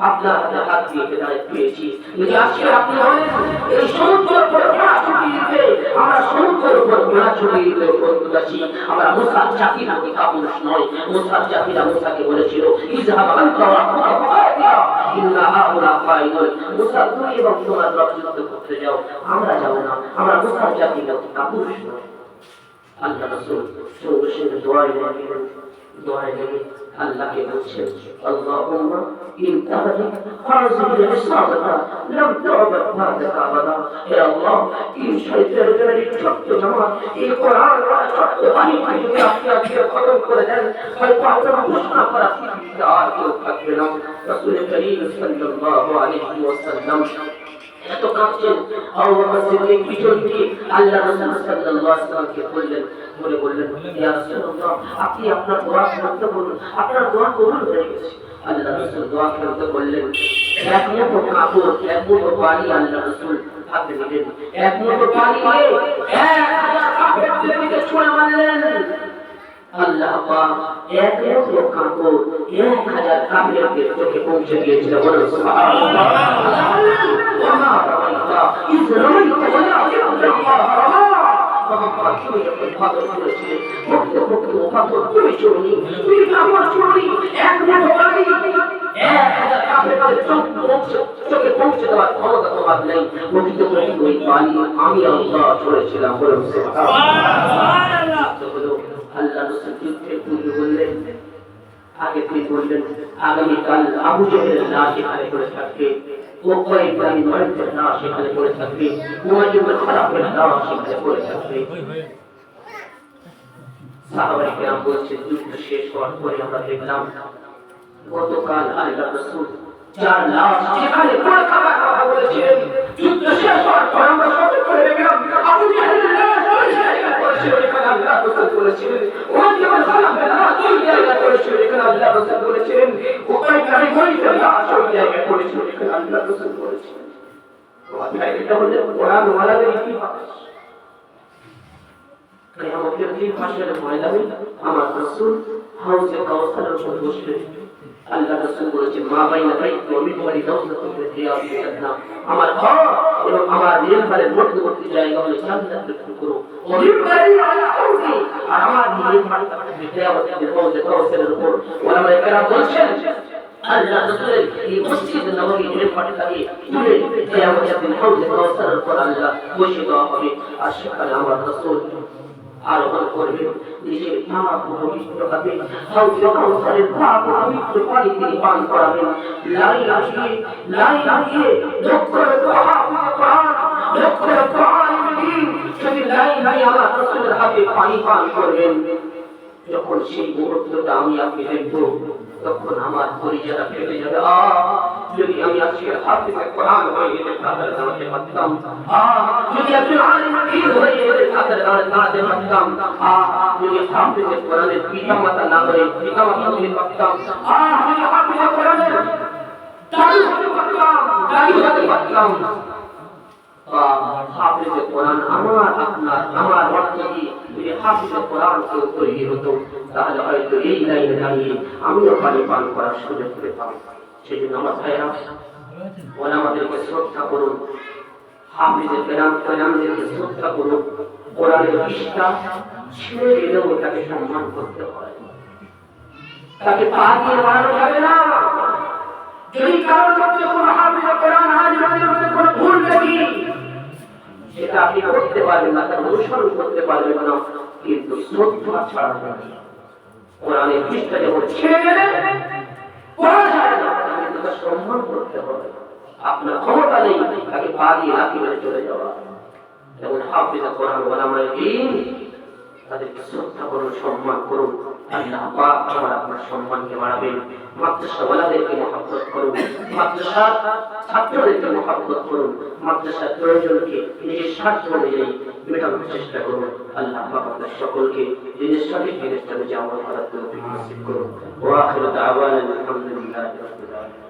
আপনার হাতে হাত দিয়ে হেদায়েত পেয়েছি। যদি আজকে আপনি বলেন এই সমুদ্রের উপর ঘোড়া ছুটিয়ে দিতে, আমরা সমুদ্রের উপর ঘোড়া ছুটিয়ে দিতে প্রস্তুত আছি। আমরা মুসার জাতিরা কাপুরুষ নয়, মুসার জাতিরা মুসাকে বলেছিল ইযহাব আনতা ওয়া রাব্বুকা ফাকাতিলা ইন্না হাউলা কায়িদুন। মুসা তুমি এবং তোমার রব যুদ্ধ করতে যাও, আমরা যাব না, আমরা মুসার জাতিরা কাপুরুষ নয়। আল্লাহ রাসূল সঙ্গে সঙ্গে দোয়ায় নেমে আল্লাহকে বলছেন, আল্লাহুম্মা ইন তাহদিক হাযিহি ইসাবাতা লাম তু'বাদ বা'দাকা আবাদা। হে আল্লাহ, এই শয়তানের এই ছোট্ট জামাত, এই কোরআন ওয়ালা ছোট্ট বাহিনীকে যদি আপনি আজকে খতম করে দেন, হয়তো আপনার ঘোষণা করা পৃথিবীতে আর কেউ থাকবে না। রাসূল করিম সাল্লাল্লাহু আলাইহি ওয়াসাল্লাম এত কাঁদছেন, আবু বকর সিদ্দিক পিছন থেকে আল্লাহ রাসূল সাল্লাল্লাহু আলাইহি ওয়াসাল্লামকে বললেন, ইয়া রাসূলুল্লাহ, আপনি আপনার দোয়া করতে বলুন, আপনার দোয়া কবুল হয়ে গেছে। আল্লাহ রাসূল দোয়া করতে বললেন, এক মুঠো কাপড়, এক মুঠো পানি আল্লাহ রাসূল হাতে নিলেন, এক মুঠো পানি নিয়ে 1000 কাফেরদের দিকে ছুঁড়ে মারলেন। আল্লাহ পাক এক মুঠো কাপড় 1000 কাফেরদের চোখে পৌঁছে দিয়েছিল। বলুন সুবহানাল্লাহ। ওয়া রাআইতা ইয রাআইতা ওয়ালাকিন আল্লাহ রাআ। তুমি যখন পাথর ছুঁড়েছিলে, প্রকৃতপক্ষে ও পাথর তুমি ছুঁড়নি, তুমি কাপড় ছুঁড়নি। এক মুঠো পানি 1000 কাফেরদের চোখে পৌঁছে দেওয়ার ক্ষমতা তোমার নেই। প্রকৃতপক্ষে ওই পানি আমি আল্লাহ ছুঁড়েছিলাম। বলুন সুবহানাল্লাহ। আল্লাহ রাসূল যুদ্ধের পূর্বে বললেন, আগে তিনি বললেন আগামীকাল আবু জাহেলের লাশ এখানে পড়ে থাকবে, উকবা ইবনে মাইতের লাশ এখানে পড়ে থাকবে, উমাইয়া ইবনে খালাফের লাশ এখানে পড়ে থাকবে। সাহাবায়ে কেরাম বলছেন, যুদ্ধ শেষ হওয়ার পরে আমরা দেখলাম গতকাল আল্লাহ রাসূল 4 লাশ যেখানে পড়ে থাকার কথা বলেছিলেন, যুদ্ধ শেষ হওয়ার পর আমরা সঠিক করে দেখলাম আবু জাহেলের লাশ ওই জায়গায় পড়েছিল যেখানে আল্লাহ রাসূল বলেছিলেন, উমাইয়া ইবনে খালাফের লাশ ওই জায়গায় পড়েছিল যেখানে আল্লাহ রাসূল বলেছিলেন, উকবা ইবনে মাইতের লাশ ওই জায়গায় পড়েছিল যেখানে আল্লাহ রাসূল বলেছিলেন। এটা হলে কোরআন ওয়ালাদের ইতিহাস। কিয়ামতের দিন হাসরের ময়দানে আমার রাসূল হাউজে কাউসারের উপর বসবে। আল্লাহ রাসূল বলেছেন, মা বাইনা বাইতি ওয়া মিনবারি দাওসাতুন ফি রিয়াদিল জান্নাহ, আমার ঘর এবং আমার মিম্বরের মধ্যবর্তী জায়গা হলো জান্নাতের টুকরো। ওয়া মিম্বরি আলা হাউজি, আর আমার মিম্বর থাকবে কিয়ামতের হাউজে কাউসারের উপর। ওলামায়ে কেরাম বলছেন, আল্লাহ রাসূলের এই মসজিদ নববী মিম্বরটাকে তুলে কিয়ামতের দিন হাউজে কাউসারের উপর আল্লাহ বসিয়ে দেওয়া হবে। আর সেখানে আমার রাসূল আরোহণ করবে, নিজের পাপ পবিত্র হবে, হাউজে কাউসারের পাপ পবিত্র পানি তিনি পান করাবেন। লাই লাগিয়ে লক্ষ লক্ষ হাফেজ কোরআন, লক্ষ লক্ষ আলিম যদি লাই আমার রাসূলের হাতে পানি পান করবেন, যখন সেই মুহূর্তটা আমি আপনি দেখবো, তখন আমার পরিচয়টা ফেলে যাবে। যদি আমি আজকে হাফেজে কোরআন হয়ে গেলে কাতারে দাঁড়াতে পারতাম, যদি একজন আলিম পীর হয়ে গেলে কাতারে দাঁড়াতে পারতাম, যদি হাফেজে কোরআনের পিতামাতা না হয়ে পিতামাতা হতে পারতাম, যদি হাফেজে কোরআনের দাড়ি হতে পারতাম, হাফেজে কোরআন আমার আপনার আমার রক্ত দিয়ে যদি হাফেজে কোরআন কেউ তৈরি হতো, তাহলে হয়তো এই লাইনে দাঁড়িয়ে আমিও পানি পান করার সুযোগ পেতাম। সেই জন্য আমার ভাইরা, ওলামাদেরকে শ্রদ্ধা করুন, হাফেজে কোরআনদেরকে শ্রদ্ধা করুন। কোরআনের পৃষ্ঠা ছেড়ে দিলেও তাকে সম্মান করতে হয়, তাকে পা দিয়ে মারানো যাবে না। যদি কারোর মধ্যে কোনো হাফেজে কোরআন আলিমের মধ্যে কোনো ভুল দেখি, সেটা আপনি করতে পারবেন না, তার অনুসরণ করতে পারবেন না, কিন্তু শ্রদ্ধা ছাড়া যাবে না। কোরআনের পৃষ্ঠা যখন ছেড়ে গেলে পড়া যায় না, কিন্তু তার সম্মান করতে হবে। আপনার ক্ষমতা নেই তাকে পা দিয়ে লাথি মেরে চলে যাওয়া। যেমন হাফেজে কোরআন ওলামায়ে দ্বীন, তাদেরকে শ্রদ্ধা করুন, সম্মান করুন। আল্লাহ পাক আমার আপনার সম্মানকে বাড়াবেন। মাদ্রাসা ওয়ালাদেরকে মহব্বত করুন, মাদ্রাসার ছাত্রদেরকে মহব্বত করুন, মাদ্রাসার প্রয়োজনকে নিজের স্বার্থ অনুযায়ী মেটানোর চেষ্টা করুন। আল্লাহ পাক আপনাদের সকলকে দিনের সঠিক দিনের সাথে আমল করার তৌফিক নসিব করুন। ওয়া আখিরু দাওয়ানা আলহামদুলিল্লাহি রাব্বিল আলামিন।